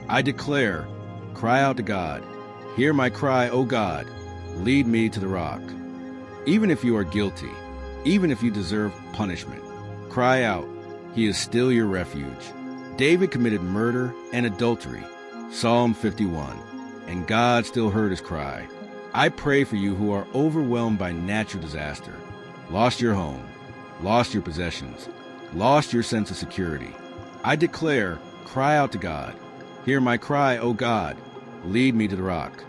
I declare, cry out to God. Hear my cry, O God, lead me to the rock. Even if you are guilty, even if you deserve punishment, cry out. He is still your refuge. David committed murder and adultery, Psalm 51, and God still heard his cry. I pray for you who are overwhelmed by natural disaster, lost your home, lost your possessions, lost your sense of security. I declare, cry out to God. Hear my cry, O God, lead me to the rock.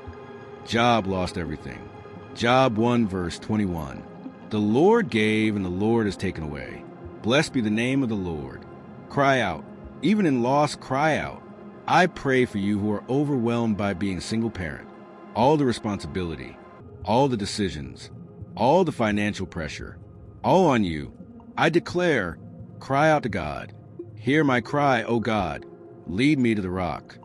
Job lost everything. Job 1 verse 21. The Lord gave and the Lord has taken away. Blessed be the name of the Lord. Cry out. Even in loss, cry out. I pray for you who are overwhelmed by being a single parent. All the responsibility, all the decisions, all the financial pressure, all on you. I declare, cry out to God. Hear my cry, O God, lead me to the rock.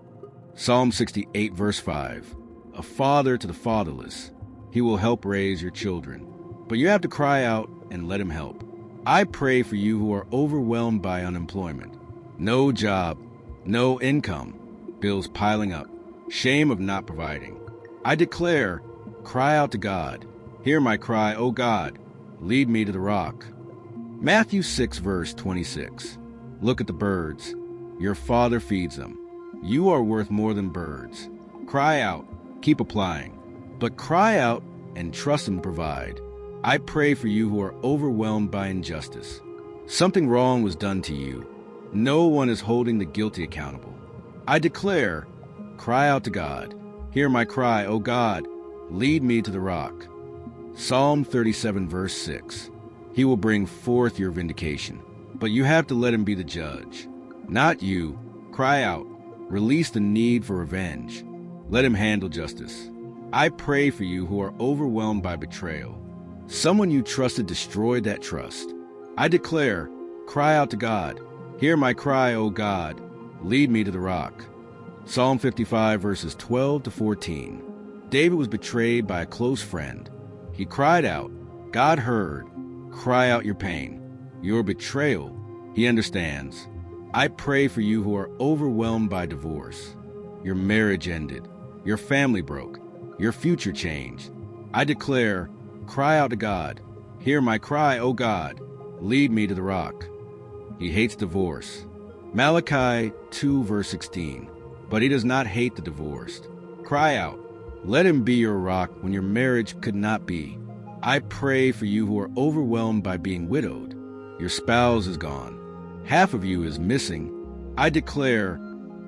Psalm 68 verse 5. A father to the fatherless. He will help raise your children. But you have to cry out and let him help. I pray for you who are overwhelmed by unemployment. No job, no income, bills piling up, shame of not providing. I declare, cry out to God. Hear my cry, O God, lead me to the rock. Matthew 6 verse 26. Look at the birds. Your Father feeds them. You are worth more than birds. Cry out, keep applying, but cry out and trust him to provide. I pray for you who are overwhelmed by injustice. Something wrong was done to you. No one is holding the guilty accountable. I declare, cry out to God. Hear my cry, O God, lead me to the rock. Psalm 37 verse 6. He will bring forth your vindication, but you have to let him be the judge. Not you. Cry out. Release the need for revenge. Let him handle justice. I pray for you who are overwhelmed by betrayal. Someone you trusted destroyed that trust. I declare, cry out to God. Hear my cry, O God, lead me to the rock. Psalm 55 verses 12 to 14. David was betrayed by a close friend. He cried out. God heard. Cry out your pain, your betrayal. He understands. I pray for you who are overwhelmed by divorce. Your marriage ended. Your family broke. Your future changed. I declare, cry out to God. Hear my cry, O God. Lead me to the rock. He hates divorce. Malachi 2 verse 16. But he does not hate the divorced. Cry out. Let him be your rock when your marriage could not be. I pray for you who are overwhelmed by being widowed. Your spouse is gone. Half of you is missing. I declare,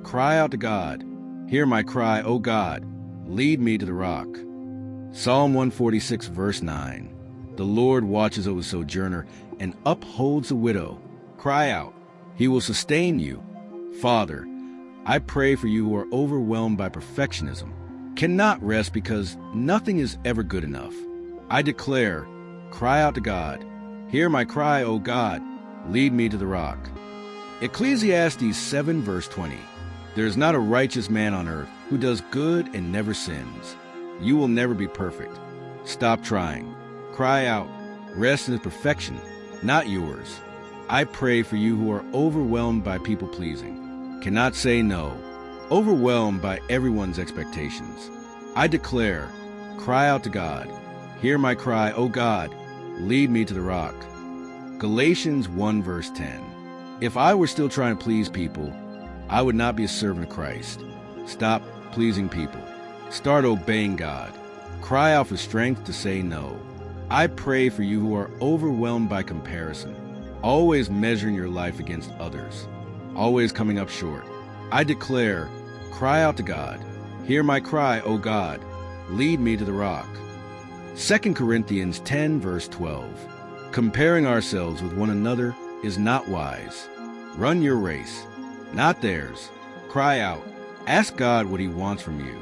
cry out to God. Hear my cry, O God. Lead me to the rock. Psalm 146 verse 9. The Lord watches over the sojourner and upholds the widow. Cry out. He will sustain you. Father, I pray for you who are overwhelmed by perfectionism, cannot rest because nothing is ever good enough. I declare, cry out to God. Hear my cry, O God. Lead me to the rock. Ecclesiastes 7 verse 20. There is not a righteous man on earth who does good and never sins. You will never be perfect. Stop trying. Cry out. Rest in his perfection, not yours. I pray for you who are overwhelmed by people-pleasing, cannot say no, overwhelmed by everyone's expectations. I declare, cry out to God. Hear my cry, O God, lead me to the rock. Galatians 1 verse 10. If I were still trying to please people, I would not be a servant of Christ. Stop pleasing people. Start obeying God. Cry out for strength to say no. I pray for you who are overwhelmed by comparison, always measuring your life against others, always coming up short. I declare, cry out to God. Hear my cry, O God. Lead me to the rock. 2 Corinthians 10, verse 12. Comparing ourselves with one another is not wise. Run your race, not theirs. Cry out. Ask God what He wants from you,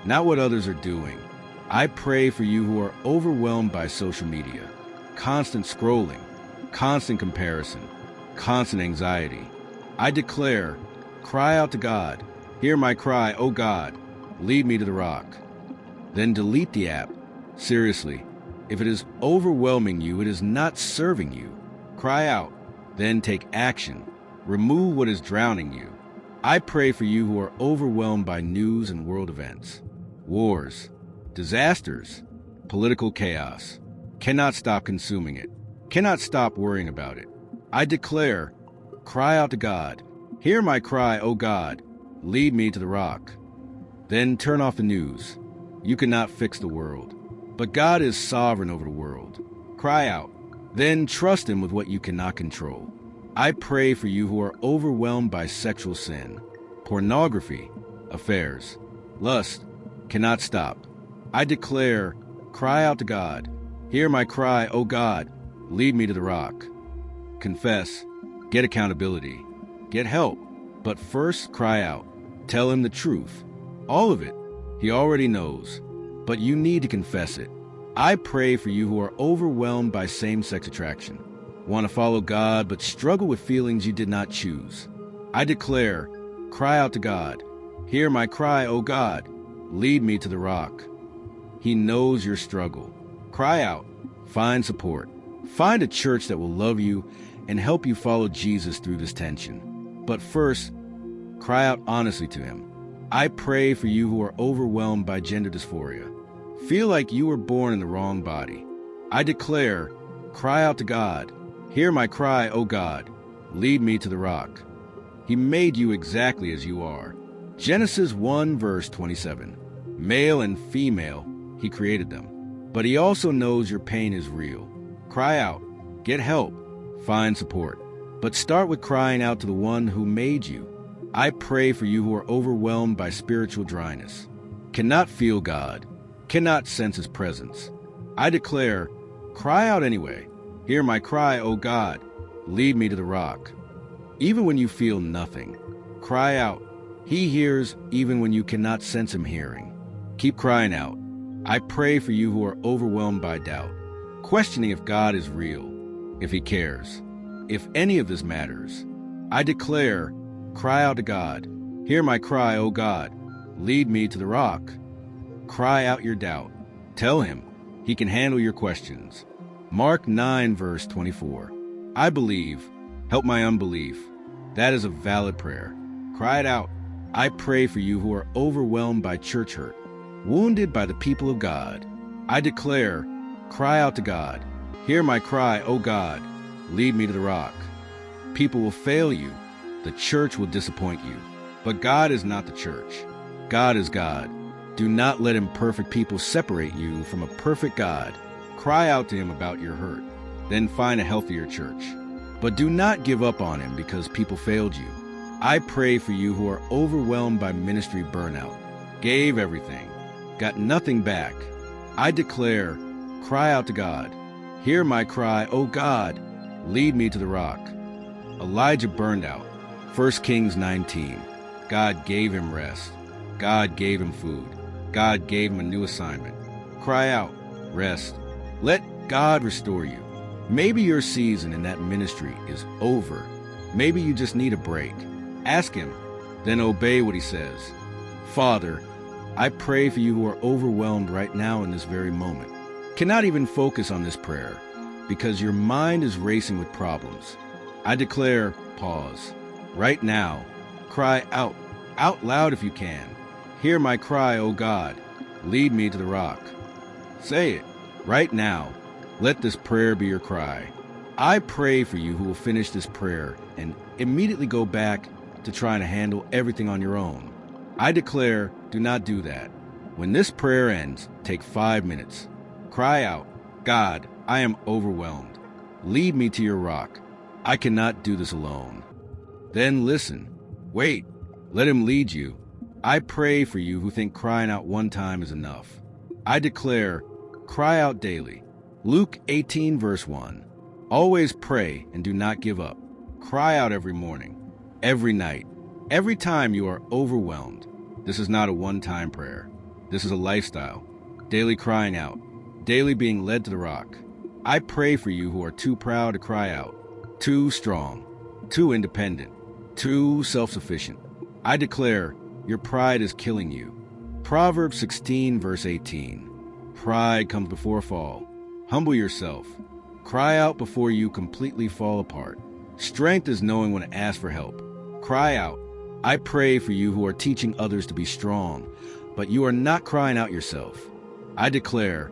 not what others are doing. I pray for you who are overwhelmed by social media, constant scrolling, constant comparison, constant anxiety. I declare, cry out to God. Hear my cry, O God. Lead me to the rock. Then delete the app. Seriously, if it is overwhelming you, it is not serving you. Cry out. Then take action. Remove what is drowning you. I pray for you who are overwhelmed by news and world events, wars, disasters, political chaos. Cannot stop consuming it. Cannot stop worrying about it. I declare, cry out to God. Hear my cry, O God. Lead me to the rock. Then turn off the news. You cannot fix the world, but God is sovereign over the world. Cry out. Then trust Him with what you cannot control. I pray for you who are overwhelmed by sexual sin, pornography, affairs, lust. Cannot stop. I declare, cry out to God. Hear my cry, O God. Lead me to the rock. Confess. Get accountability. Get help. But first, cry out. Tell Him the truth. All of it. He already knows. But you need to confess it. I pray for you who are overwhelmed by same-sex attraction, want to follow God but struggle with feelings you did not choose. I declare, cry out to God. Hear my cry, O God. Lead me to the rock. He knows your struggle. Cry out. Find support. Find a church that will love you and help you follow Jesus through this tension. But first, cry out honestly to Him. I pray for you who are overwhelmed by gender dysphoria. Feel like you were born in the wrong body. I declare, cry out to God. Hear my cry, O God. Lead me to the rock. He made you exactly as you are. Genesis 1, verse 27. Male and female, He created them. But He also knows your pain is real. Cry out. Get help. Find support. But start with crying out to the one who made you. I pray for you who are overwhelmed by spiritual dryness, cannot feel God, cannot sense His presence. I declare, cry out anyway. Hear my cry, O God. Lead me to the rock. Even when you feel nothing, cry out. He hears even when you cannot sense Him hearing. Keep crying out. I pray for you who are overwhelmed by doubt, questioning if God is real, if He cares, if any of this matters. I declare, cry out to God. Hear my cry, O God. Lead me to the rock. Cry out your doubt. Tell Him He can handle your questions. Mark 9, verse 24. I believe. Help my unbelief. That is a valid prayer. Cry it out. I pray for you who are overwhelmed by church hurt, wounded by the people of God. I declare, cry out to God. Hear my cry, O God. Lead me to the rock. People will fail you. The church will disappoint you. But God is not the church. God is God. Do not let imperfect people separate you from a perfect God. Cry out to Him about your hurt. Then find a healthier church. But do not give up on Him because people failed you. I pray for you who are overwhelmed by ministry burnout, gave everything, got nothing back. I declare, cry out to God. Hear my cry, O God. Lead me to the rock. Elijah burned out. 1 Kings 19. God gave him rest. God gave him food. God gave him a new assignment. Cry out, rest. Let God restore you. Maybe your season in that ministry is over. Maybe you just need a break. Ask Him, then obey what He says. Father, I pray for you who are overwhelmed right now in this very moment. Cannot even focus on this prayer because your mind is racing with problems. I declare, pause. Right now, cry out loud if you can. Hear my cry, O God. Lead me to the rock. Say it, right now. Let this prayer be your cry. I pray for you who will finish this prayer and immediately go back to trying to handle everything on your own. I declare, do not do that. When this prayer ends, take 5 minutes. Cry out, God, I am overwhelmed. Lead me to your rock. I cannot do this alone. Then listen. Wait. Let him lead you. I pray for you who think crying out one time is enough. I declare, cry out daily. Luke 18 verse 1. Always pray and do not give up. Cry out every morning, every night, every time you are overwhelmed. This is not a one-time prayer. This is a lifestyle. Daily crying out. Daily being led to the rock. I pray for you who are too proud to cry out, too strong, too independent, too self-sufficient. I declare, your pride is killing you. Proverbs 16 verse 18. Pride comes before a fall. Humble yourself. Cry out before you completely fall apart. Strength is knowing when to ask for help. Cry out. I pray for you who are teaching others to be strong, but you are not crying out yourself. I declare,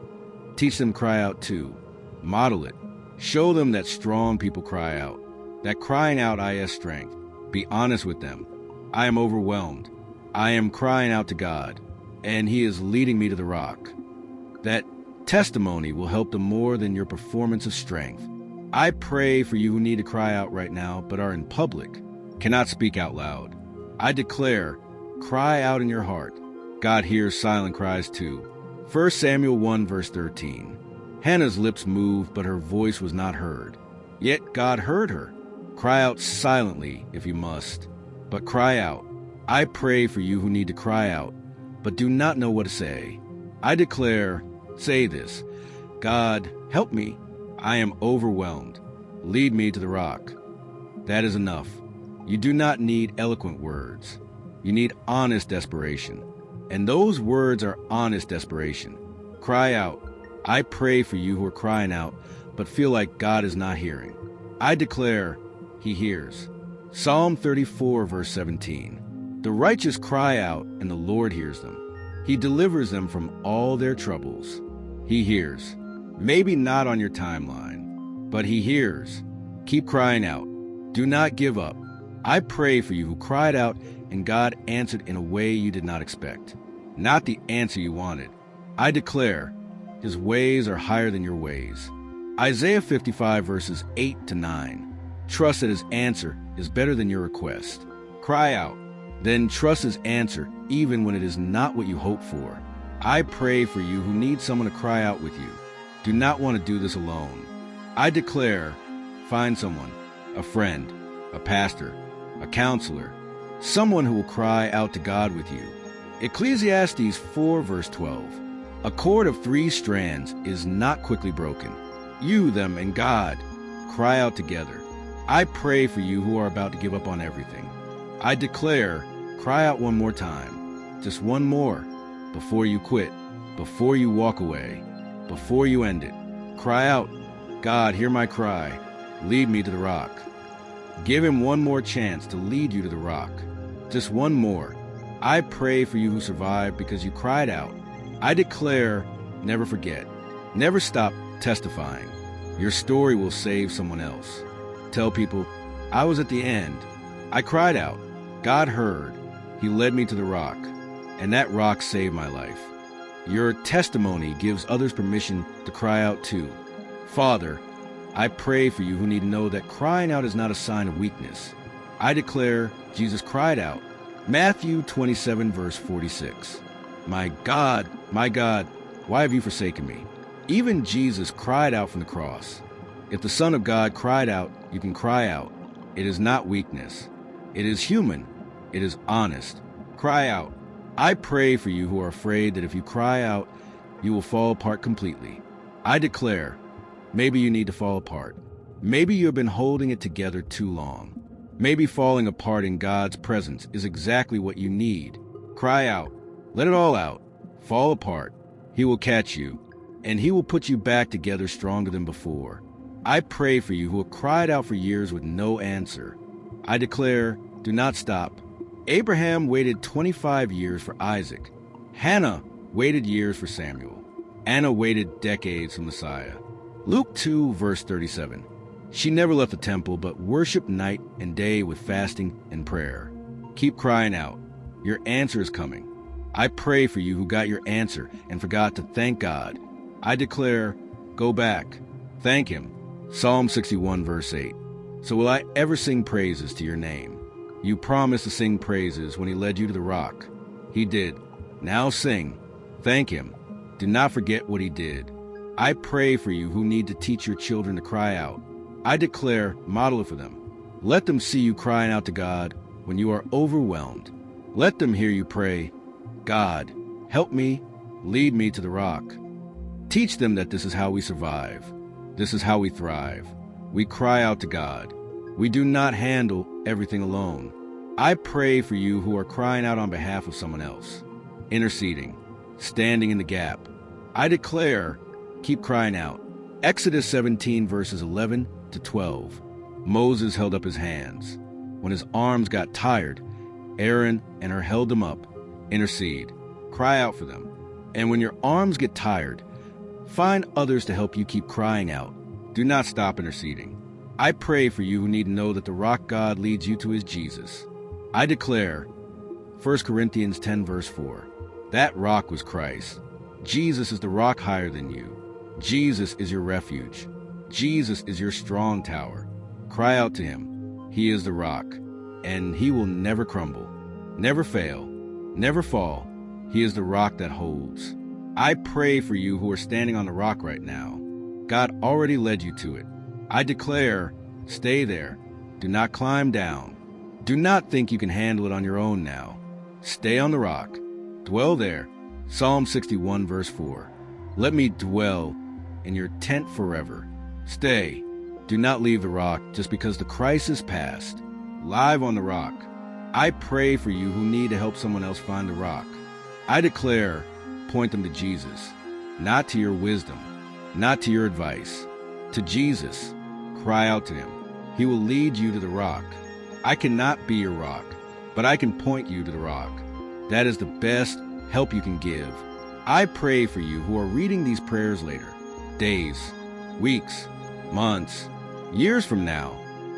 teach them cry out too. Model it. Show them that strong people cry out. That crying out is strength. Be honest with them. I am overwhelmed. I am crying out to God, and He is leading me to the rock. That testimony will help them more than your performance of strength. I pray for you who need to cry out right now but are in public, cannot speak out loud. I declare, cry out in your heart. God hears silent cries too. 1 Samuel 1 verse 13. Hannah's lips moved, but her voice was not heard. Yet God heard her. Cry out silently if you must, but cry out. I pray for you who need to cry out, but do not know what to say. I declare, say this, God, help me. I am overwhelmed. Lead me to the rock. That is enough. You do not need eloquent words. You need honest desperation. And those words are honest desperation. Cry out. I pray for you who are crying out, but feel like God is not hearing. I declare, He hears. Psalm 34 verse 17. The righteous cry out, and the Lord hears them. He delivers them from all their troubles. He hears. Maybe not on your timeline, but He hears. Keep crying out. Do not give up. I pray for you who cried out, and God answered in a way you did not expect. Not the answer you wanted. I declare, His ways are higher than your ways. Isaiah 55 verses 8 to 9. Trust that His answer is better than your request. Cry out. Then trust His answer even when it is not what you hope for. I pray for you who need someone to cry out with you. Do not want to do this alone. I declare, find someone, a friend, a pastor, a counselor, someone who will cry out to God with you. Ecclesiastes 4 verse 12. A cord of 3 strands is not quickly broken. You, them, and God cry out together. I pray for you who are about to give up on everything. I declare, cry out one more time. Just one more. Before you quit. Before you walk away. Before you end it. Cry out, God, hear my cry. Lead me to the rock. Give Him one more chance to lead you to the rock. Just one more. I pray for you who survived because you cried out. I declare, never forget. Never stop testifying. Your story will save someone else. Tell people, I was at the end. I cried out. God heard. He led me to the rock. And that rock saved my life. Your testimony gives others permission to cry out too. Father, I pray for you who need to know that crying out is not a sign of weakness. I declare Jesus cried out. Matthew 27 verse 46. My God, why have you forsaken me? Even Jesus cried out from the cross. If the Son of God cried out, you can cry out. It is not weakness. It is human. It is honest. Cry out. I pray for you who are afraid that if you cry out, you will fall apart completely. I declare, maybe you need to fall apart. Maybe you have been holding it together too long. Maybe falling apart in God's presence is exactly what you need. Cry out. Let it all out. Fall apart. He will catch you, and He will put you back together stronger than before. I pray for you who have cried out for years with no answer. I declare, do not stop. Abraham waited 25 years for Isaac. Hannah waited years for Samuel. Anna waited decades for Messiah. Luke 2 verse 37. She never left the temple, but worshiped night and day with fasting and prayer. Keep crying out. Your answer is coming. I pray for you who got your answer and forgot to thank God. I declare, go back. Thank Him. Psalm 61, verse 8. So will I ever sing praises to your name? You promised to sing praises when He led you to the rock. He did. Now sing. Thank Him. Do not forget what He did. I pray for you who need to teach your children to cry out. I declare, model it for them. Let them see you crying out to God when you are overwhelmed. Let them hear you pray, God, help me, lead me to the rock. Teach them that this is how we survive. This is how we thrive. We cry out to God. We do not handle everything alone. I pray for you who are crying out on behalf of someone else, interceding, standing in the gap. I declare, keep crying out. Exodus 17, verses 11 to 12. Moses held up his hands. When his arms got tired, Aaron and Hur held them up. Intercede. Cry out for them. And when your arms get tired, find others to help you keep crying out. Do not stop interceding. I pray for you who need to know that the rock God leads you to is Jesus. I declare, 1 Corinthians 10, verse 4, that rock was Christ. Jesus is the rock higher than you. Jesus is your refuge. Jesus is your strong tower. Cry out to Him. He is the rock, and He will never crumble, never fail, never fall. He is the rock that holds. I pray for you who are standing on the rock right now. God already led you to it. I declare, stay there. Do not climb down. Do not think you can handle it on your own now. Stay on the rock. Dwell there. Psalm 61, verse 4. Let me dwell in your tent forever. Stay. Do not leave the rock just because the crisis passed. Live on the rock. I pray for you who need to help someone else find the rock. I declare, point them to Jesus, not to your wisdom, not to your advice. To Jesus, cry out to Him. He will lead you to the rock. I cannot be your rock, but I can point you to the rock. That is the best help you can give. I pray for you who are reading these prayers later, days, weeks, months, years from now.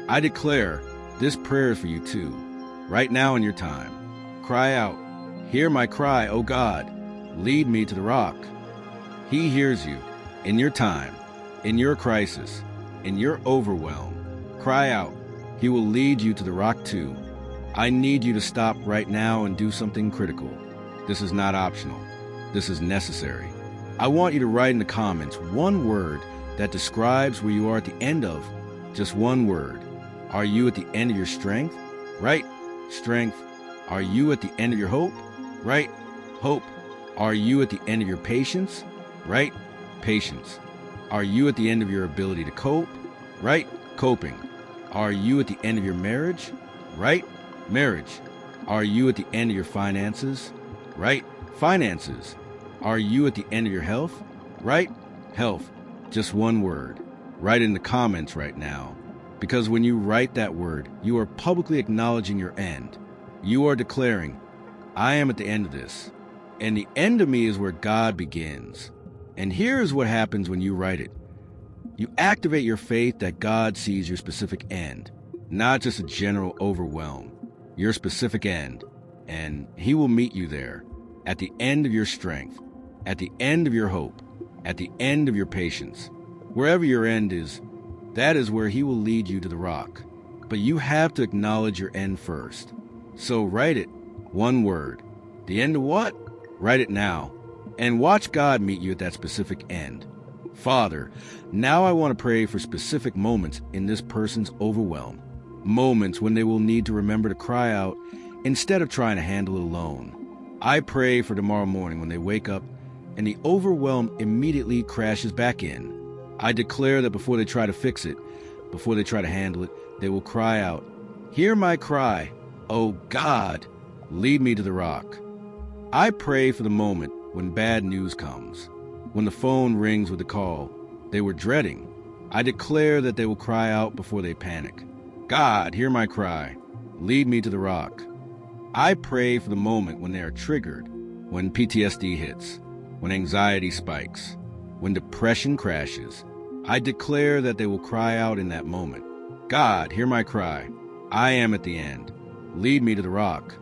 I declare this prayer is for you too, right now in your time. Cry out, hear my cry, O God, lead me to the rock. He hears you in your time, in your crisis, in your overwhelm. Cry out. He will lead you to the rock too. I need you to stop right now and do something critical. This is not optional. This is necessary. I want you to write in the comments one word that describes where you are at the end of. Just one word. Are you at the end of your strength? Right? Strength. Are you at the end of your hope? Right? Hope. Are you at the end of your patience? Right? Patience. Are you at the end of your ability to cope? Right? Coping. Are you at the end of your marriage? Right? Marriage. Are you at the end of your finances? Right? Finances. Are you at the end of your health? Right? Health. Just one word. Write in the comments right now. Because when you write that word, you are publicly acknowledging your end. You are declaring, I am at the end of this. And the end of me is where God begins. And here is what happens when you write it. You activate your faith that God sees your specific end, not just a general overwhelm, your specific end. And He will meet you there, at the end of your strength, at the end of your hope, at the end of your patience. Wherever your end is, that is where He will lead you to the rock. But you have to acknowledge your end first. So write it, one word. The end of what? Write it now, and watch God meet you at that specific end. Father, now I want to pray for specific moments in this person's overwhelm. Moments when they will need to remember to cry out instead of trying to handle it alone. I pray for tomorrow morning when they wake up and the overwhelm immediately crashes back in. I declare that before they try to fix it, before they try to handle it, they will cry out, hear my cry, O God, lead me to the rock. I pray for the moment when bad news comes, when the phone rings with the call they were dreading. I declare that they will cry out before they panic. God, hear my cry. Lead me to the rock. I pray for the moment when they are triggered, when PTSD hits, when anxiety spikes, when depression crashes. I declare that they will cry out in that moment. God, hear my cry. I am at the end. lead me to the rock.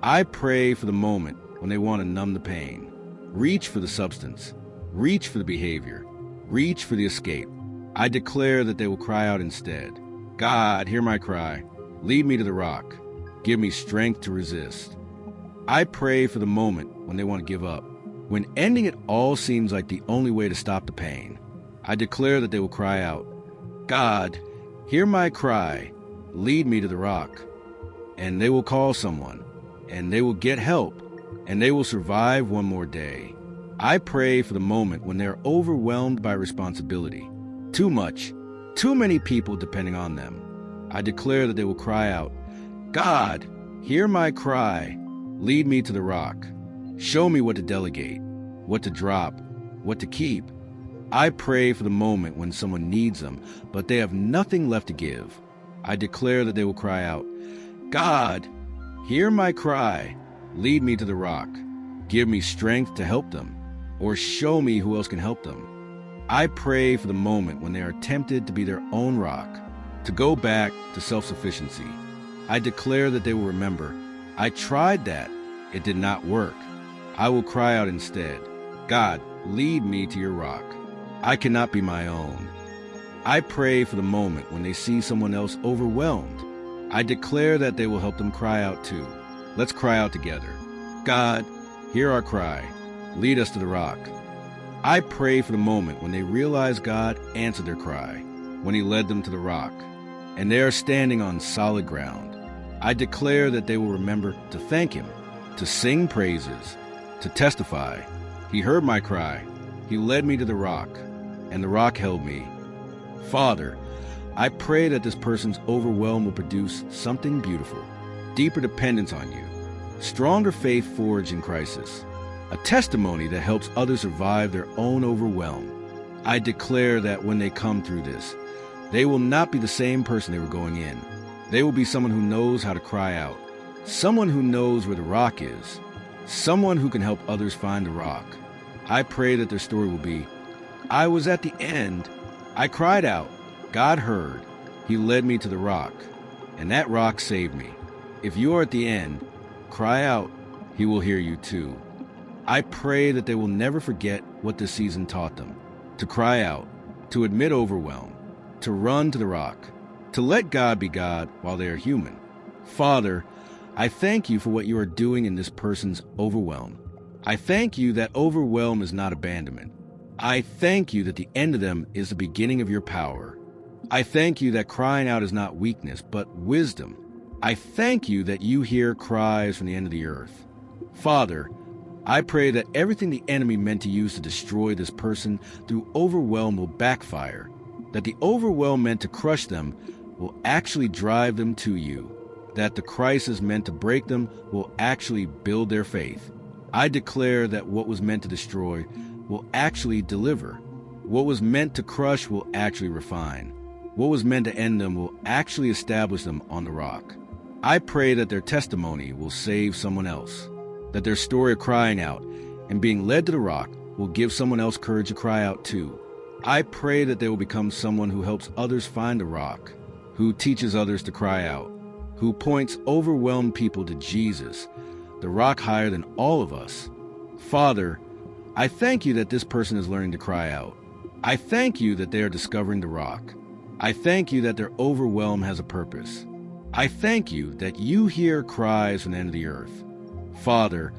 I pray for the moment when they want to numb the pain. Reach for the substance. Reach for the behavior. Reach for the escape. I declare that they will cry out instead. God, hear my cry. Lead me to the rock. Give me strength to resist. I pray for the moment when they want to give up. When ending it all seems like the only way to stop the pain. I declare that they will cry out, God, hear my cry. Lead me to the rock. And they will call someone. And they will get help. And they will survive one more day. I pray for the moment when they are overwhelmed by responsibility. Too much. Too many people depending on them. I declare that they will cry out, God, hear my cry. Lead me to the rock. Show me what to delegate, what to drop, what to keep. I pray for the moment when someone needs them, but they have nothing left to give. I declare that they will cry out, God, hear my cry. Lead me to the rock. Give me strength to help them, or show me who else can help them. I pray for the moment when they are tempted to be their own rock, to go back to self-sufficiency. I declare that they will remember, I tried that. It did not work. I will cry out instead, God, lead me to your rock. I cannot be my own. I pray for the moment when they see someone else overwhelmed. I declare that they will help them cry out too. Let's cry out together. God, hear our cry. Lead us to the rock. I pray for the moment when they realize God answered their cry, when he led them to the rock, and they are standing on solid ground. I declare that they will remember to thank him, to sing praises, to testify. He heard my cry. He led me to the rock, and the rock held me. Father, I pray that this person's overwhelm will produce something beautiful, deeper dependence on you, stronger faith forged in crisis, a testimony that helps others survive their own overwhelm. I declare that when they come through this, they will not be the same person they were going in. They will be someone who knows how to cry out, someone who knows where the rock is, someone who can help others find the rock. I pray that their story will be, I was at the end. I cried out. God heard. He led me to the rock, and that rock saved me. If you are at the end, cry out. He will hear you too. I pray that they will never forget what this season taught them, to cry out, to admit overwhelm, to run to the rock, to let God be God while they are human. Father, I thank you for what you are doing in this person's overwhelm. I thank you that overwhelm is not abandonment. I thank you that the end of them is the beginning of your power. I thank you that crying out is not weakness, but wisdom. I thank you that you hear cries from the end of the earth. Father, I pray that everything the enemy meant to use to destroy this person through overwhelm will backfire, that the overwhelm meant to crush them will actually drive them to you, that the crisis meant to break them will actually build their faith. I declare that what was meant to destroy will actually deliver. What was meant to crush will actually refine. What was meant to end them will actually establish them on the rock. I pray that their testimony will save someone else, that their story of crying out and being led to the rock will give someone else courage to cry out too. I pray that they will become someone who helps others find the rock, who teaches others to cry out, who points overwhelmed people to Jesus, the rock higher than all of us. Father, I thank you that this person is learning to cry out. I thank you that they are discovering the rock. I thank you that their overwhelm has a purpose. I thank you that you hear cries from the end of the earth. Father,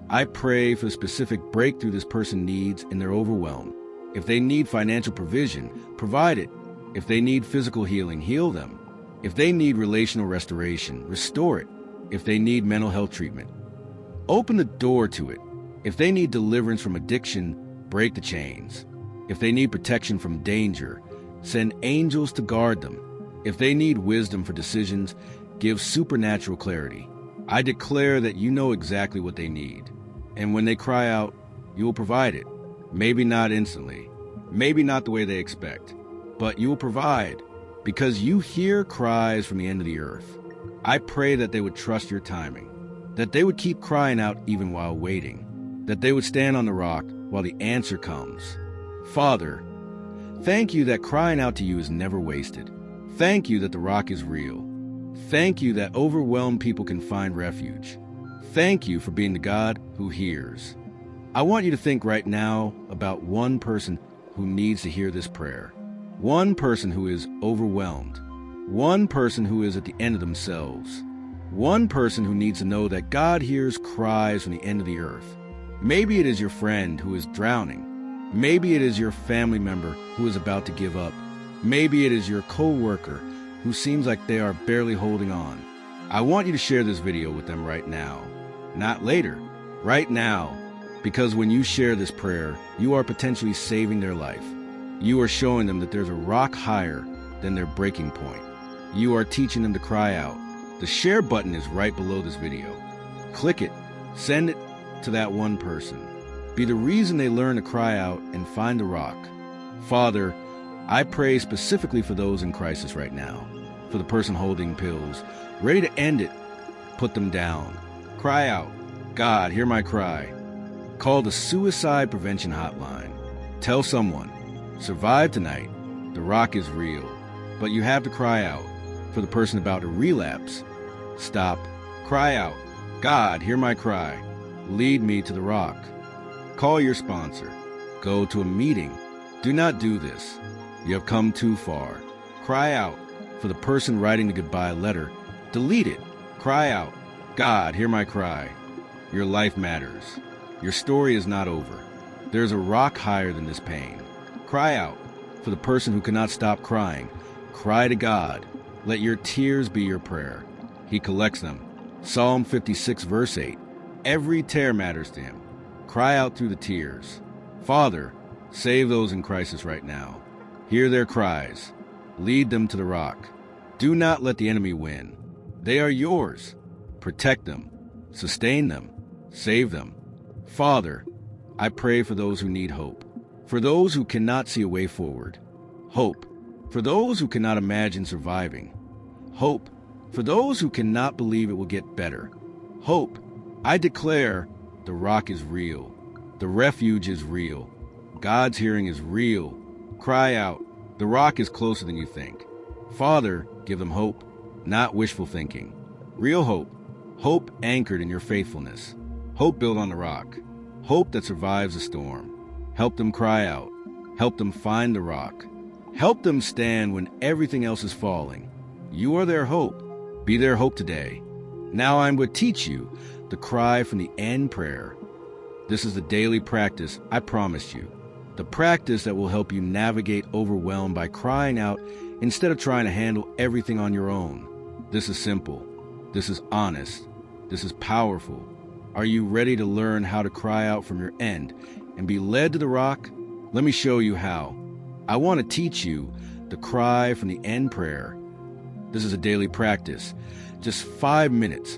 I pray for the specific breakthrough this person needs in their overwhelm. If they need financial provision, provide it. If they need physical healing, heal them. If they need relational restoration, restore it. If they need mental health treatment, open the door to it. If they need deliverance from addiction, break the chains. If they need protection from danger, send angels to guard them. If they need wisdom for decisions, give supernatural clarity. I declare that you know exactly what they need. And when they cry out, you will provide it. Maybe not instantly, maybe not the way they expect, but you will provide because you hear cries from the end of the earth. I pray that they would trust your timing, that they would keep crying out even while waiting, that they would stand on the rock while the answer comes. Father, thank you that crying out to you is never wasted. Thank you that the rock is real. Thank you that overwhelmed people can find refuge. Thank you for being the God who hears. I want you to think right now about one person who needs to hear this prayer. One person who is overwhelmed. One person who is at the end of themselves. One person who needs to know that God hears cries from the end of the earth. Maybe it is your friend who is drowning. Maybe it is your family member who is about to give up. Maybe it is your co-worker who seems like they are barely holding on. I want you to share this video with them right now. Not later, right now. Because when you share this prayer, you are potentially saving their life. You are showing them that there's a rock higher than their breaking point. You are teaching them to cry out. The share button is right below this video. Click it. Send it to that one person. Be the reason they learn to cry out and find the rock. Father, I pray specifically for those in crisis right now. For the person holding pills, ready to end it, put them down. Cry out. God, hear my cry. Call the suicide prevention hotline. Tell someone, survive tonight. The rock is real. But you have to cry out. For the person about to relapse, stop. Cry out. God, hear my cry. Lead me to the rock. Call your sponsor. Go to a meeting. Do not do this. You have come too far. Cry out. For the person writing the goodbye letter, delete it. Cry out. God, hear my cry. Your life matters. Your story is not over. There is a rock higher than this pain. Cry out. For the person who cannot stop crying, cry to God. Let your tears be your prayer. He collects them. Psalm 56, verse 8. Every tear matters to him. Cry out through the tears. Father, save those in crisis right now. Hear their cries. Lead them to the rock. Do not let the enemy win. They are yours. Protect them. Sustain them. Save them. Father, I pray for those who need hope. For those who cannot see a way forward. Hope. For those who cannot imagine surviving. Hope. For those who cannot believe it will get better. Hope. I declare the rock is real. The refuge is real. God's hearing is real. Cry out. The rock is closer than you think. Father, give them hope, not wishful thinking. Real hope. Hope anchored in your faithfulness. Hope built on the rock. Hope that survives the storm. Help them cry out. Help them find the rock. Help them stand when everything else is falling. You are their hope. Be their hope today. Now I'm going to teach you the cry from the end prayer. This is the daily practice I promised you. The practice that will help you navigate overwhelm by crying out instead of trying to handle everything on your own. This is simple. This is honest. This is powerful. Are you ready to learn how to cry out from your end and be led to the rock? Let me show you how. I want to teach you the cry from the end prayer. This is a daily practice. Just 5 minutes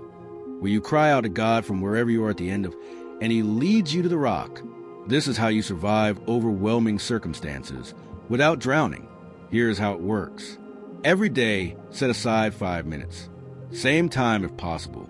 where you cry out to God from wherever you are at the end of, and He leads you to the rock. This is how you survive overwhelming circumstances without drowning. Here's how it works. Every day, set aside 5 minutes. Same time if possible.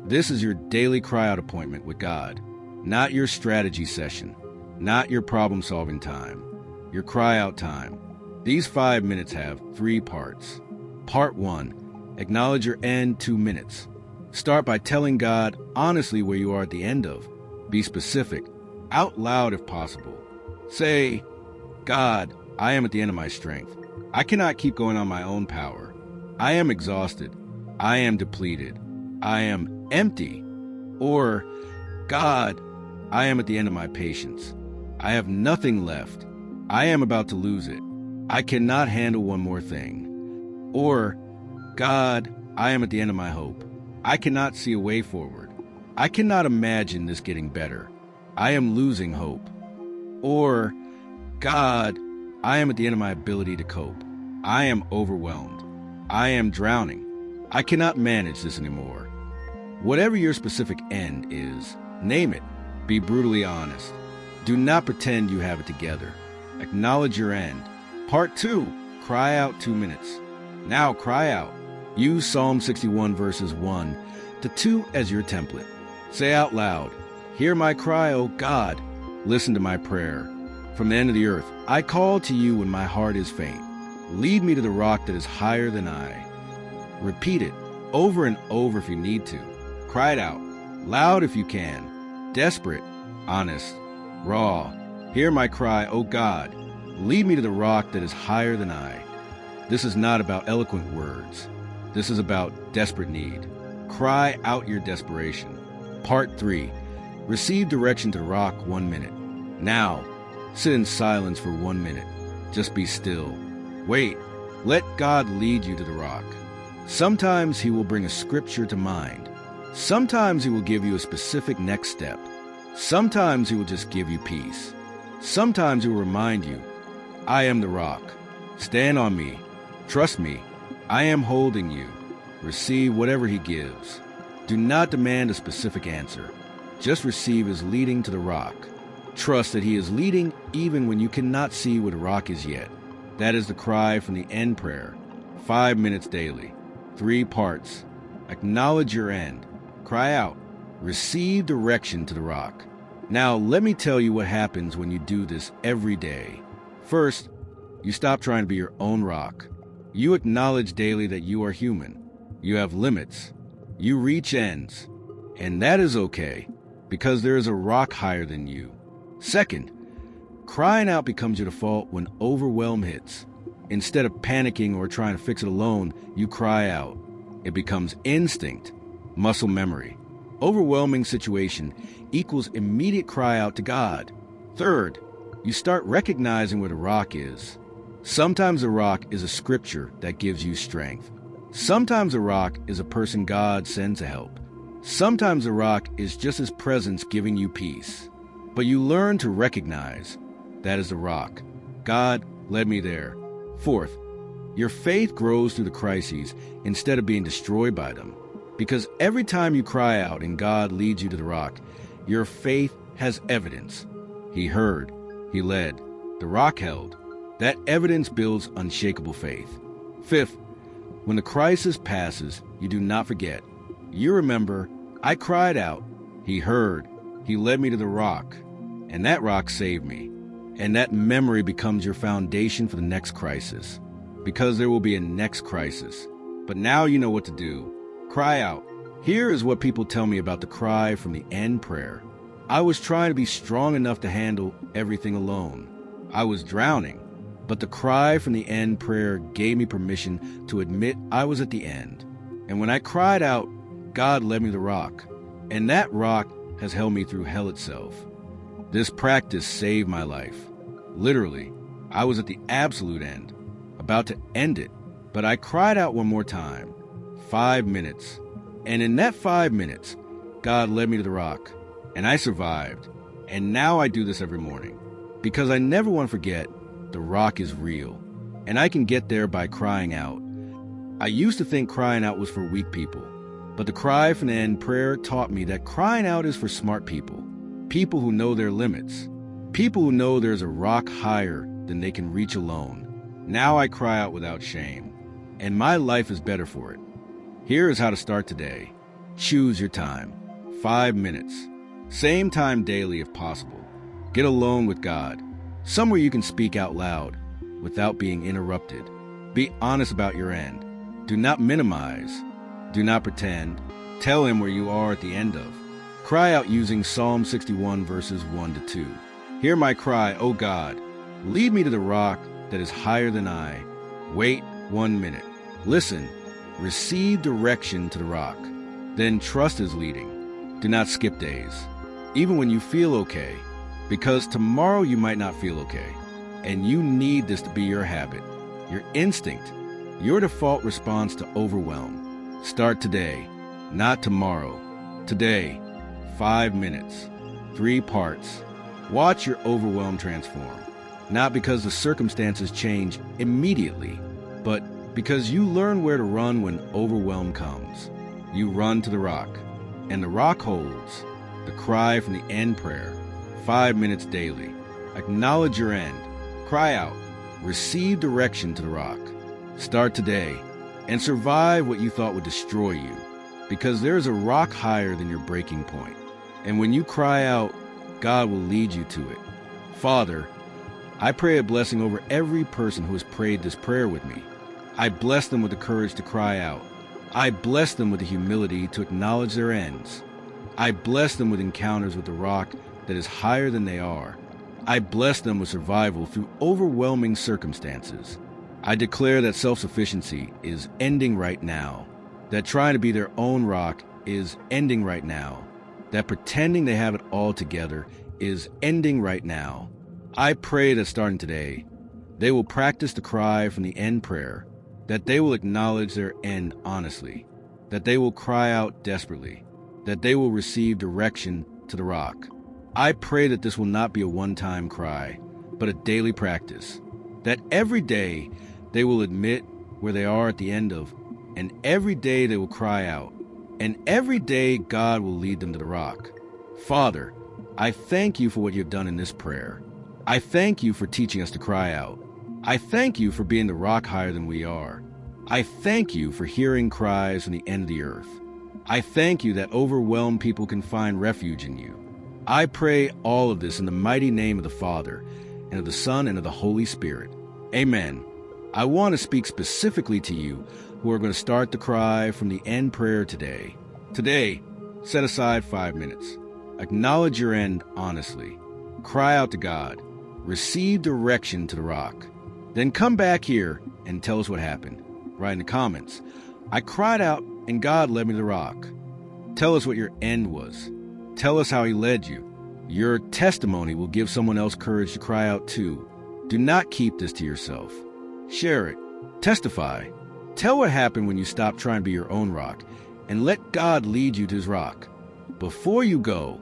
This is your daily cry-out appointment with God. Not your strategy session. Not your problem-solving time. Your cry-out time. These 5 minutes have 3 parts. Part 1. Acknowledge your end 2 minutes. Start by telling God honestly where you are at the end of. Be specific. Out loud if possible. Say, God, I am at the end of my strength. I cannot keep going on my own power. I am exhausted. I am depleted. I am empty. Or, God, I am at the end of my patience. I have nothing left. I am about to lose it. I cannot handle one more thing. Or, God, I am at the end of my hope. I cannot see a way forward. I cannot imagine this getting better. I am losing hope. Or, God, I am at the end of my ability to cope. I am overwhelmed. I am drowning. I cannot manage this anymore. Whatever your specific end is, name it. Be brutally honest. Do not pretend you have it together. Acknowledge your end. Part 2. Cry out 2 minutes. Now cry out. Use Psalm 61 verses 1 to 2 as your template. Say out loud, hear my cry, O God. Listen to my prayer. From the end of the earth, I call to you when my heart is faint. Lead me to the rock that is higher than I. Repeat it. over and over if you need to. Cry it out, loud if you can, desperate, honest, raw. Hear my cry, O God, lead me to the rock that is higher than I. This is not about eloquent words. This is about desperate need. Cry out your desperation. Part 3. Receive direction to the rock 1 minute. Now, sit in silence for 1 minute. Just be still. Wait. Let God lead you to the rock. Sometimes he will bring a scripture to mind. Sometimes he will give you a specific next step. Sometimes he will just give you peace. Sometimes he will remind you, I am the rock. Stand on me. Trust me. I am holding you. Receive whatever he gives. Do not demand a specific answer. Just receive his leading to the rock. Trust that he is leading even when you cannot see where the rock is yet. That is the cry from the end prayer. 5 minutes daily. 3 parts. Acknowledge your end. Cry out. Receive direction to the rock. Now, let me tell you what happens when you do this every day. First, you stop trying to be your own rock. You acknowledge daily that you are human. You have limits. You reach ends. And that is okay, because there is a rock higher than you. Second, crying out becomes your default when overwhelm hits. Instead of panicking or trying to fix it alone, you cry out. It becomes instinct, muscle memory. Overwhelming situation equals immediate cry out to God. Third, you start recognizing where the rock is. Sometimes a rock is a scripture that gives you strength. Sometimes a rock is a person God sends to help. Sometimes a rock is just his presence giving you peace. But you learn to recognize that is the rock. God led me there. Fourth, your faith grows through the crises instead of being destroyed by them. Because every time you cry out and God leads you to the rock, your faith has evidence. He heard, he led, the rock held. That evidence builds unshakable faith. Fifth, when the crisis passes, you do not forget. You remember, I cried out, he heard, he led me to the rock, and that rock saved me. And that memory becomes your foundation for the next crisis. Because there will be a next crisis. But now you know what to do. Cry out. Here is what people tell me about the cry from the end prayer. I was trying to be strong enough to handle everything alone. I was drowning. But the cry from the end prayer gave me permission to admit I was at the end. And when I cried out, God led me to the rock. And that rock has held me through hell itself. This practice saved my life. Literally, I was at the absolute end, about to end it. But I cried out one more time. 5 minutes. And in that 5 minutes, God led me to the rock. And I survived. And now I do this every morning. Because I never want to forget, the rock is real. And I can get there by crying out. I used to think crying out was for weak people. But the cry from the end prayer taught me that crying out is for smart people. People who know their limits. People who know there's a rock higher than they can reach alone. Now I cry out without shame. And my life is better for it. Here is how to start today. Choose your time. 5 minutes. Same time daily if possible. Get alone with God. Somewhere you can speak out loud without being interrupted. Be honest about your end. Do not minimize. Do not pretend. Tell him where you are at the end of. Cry out using Psalm 61 verses 1 to 2. Hear my cry, O God. Lead me to the rock that is higher than I. Wait 1 minute. Listen. Receive direction to the rock. Then trust his leading. Do not skip days, even when you feel okay, because tomorrow you might not feel okay. And you need this to be your habit, your instinct, your default response to overwhelm. Start today, not tomorrow. Today, 5 minutes, 3 parts. Watch your overwhelm transform. Not because the circumstances change immediately, but because you learn where to run when overwhelm comes. You run to the rock, and the rock holds. The cry from the end prayer. 5 minutes daily. Acknowledge your end. Cry out. Receive direction to the rock. Start today and survive what you thought would destroy you, because there is a rock higher than your breaking point. And when you cry out, God will lead you to it. Father, I pray a blessing over every person who has prayed this prayer with me. I bless them with the courage to cry out. I bless them with the humility to acknowledge their ends. I bless them with encounters with the rock that is higher than they are. I bless them with survival through overwhelming circumstances. I declare that self-sufficiency is ending right now, that trying to be their own rock is ending right now, that pretending they have it all together is ending right now. I pray that starting today, they will practice the cry from the end prayer, that they will acknowledge their end honestly, that they will cry out desperately, that they will receive direction to the rock. I pray that this will not be a one-time cry, but a daily practice, that every day they will admit where they are at the end of, and every day they will cry out, and every day God will lead them to the rock. Father, I thank you for what you've done in this prayer. I thank you for teaching us to cry out. I thank you for being the rock higher than we are. I thank you for hearing cries from the end of the earth. I thank you that overwhelmed people can find refuge in you. I pray all of this in the mighty name of the Father, and of the Son, and of the Holy Spirit. Amen. I want to speak specifically to you who are going to start the cry from the end prayer today. Today, set aside 5 minutes. Acknowledge your end honestly. Cry out to God. Receive direction to the rock. Then come back here and tell us what happened. Write in the comments, I cried out and God led me to the rock. Tell us what your end was. Tell us how he led you. Your testimony will give someone else courage to cry out too. Do not keep this to yourself. Share it. Testify. Tell what happened when you stopped trying to be your own rock, and let God lead you to his rock. Before you go,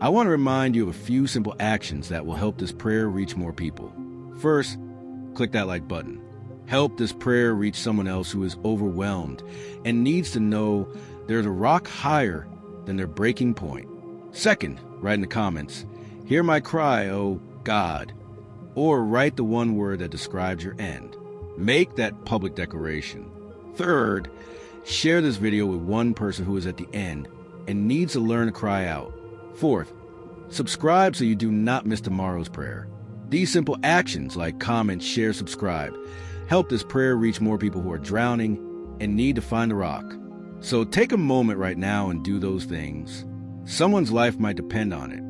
I want to remind you of a few simple actions that will help this prayer reach more people. First, click that like button. Help this prayer reach someone else who is overwhelmed and needs to know there's a rock higher than their breaking point. Second, write in the comments, hear my cry, oh God, or write the one word that describes your end. Make that public declaration. Third, share this video with one person who is at the end and needs to learn to cry out. Fourth, subscribe so you do not miss tomorrow's prayer. These simple actions like comment, share, subscribe help this prayer reach more people who are drowning and need to find the rock. So take a moment right now and do those things. Someone's life might depend on it.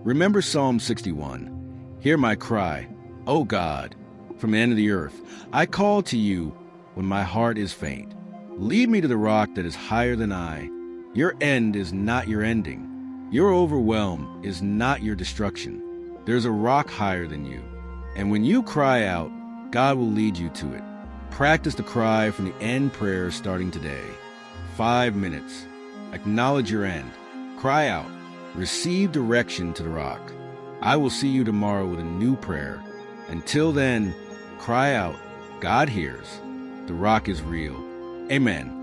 Remember Psalm 61. Hear my cry, O God, from the end of the earth. I call to you when my heart is faint. Lead me to the rock that is higher than I. Your end is not your ending. Your overwhelm is not your destruction. There's a rock higher than you. And when you cry out, God will lead you to it. Practice the cry from the end prayer starting today. 5 minutes. Acknowledge your end. Cry out. Receive direction to the rock. I will see you tomorrow with a new prayer. Until then, cry out. God hears. The rock is real. Amen.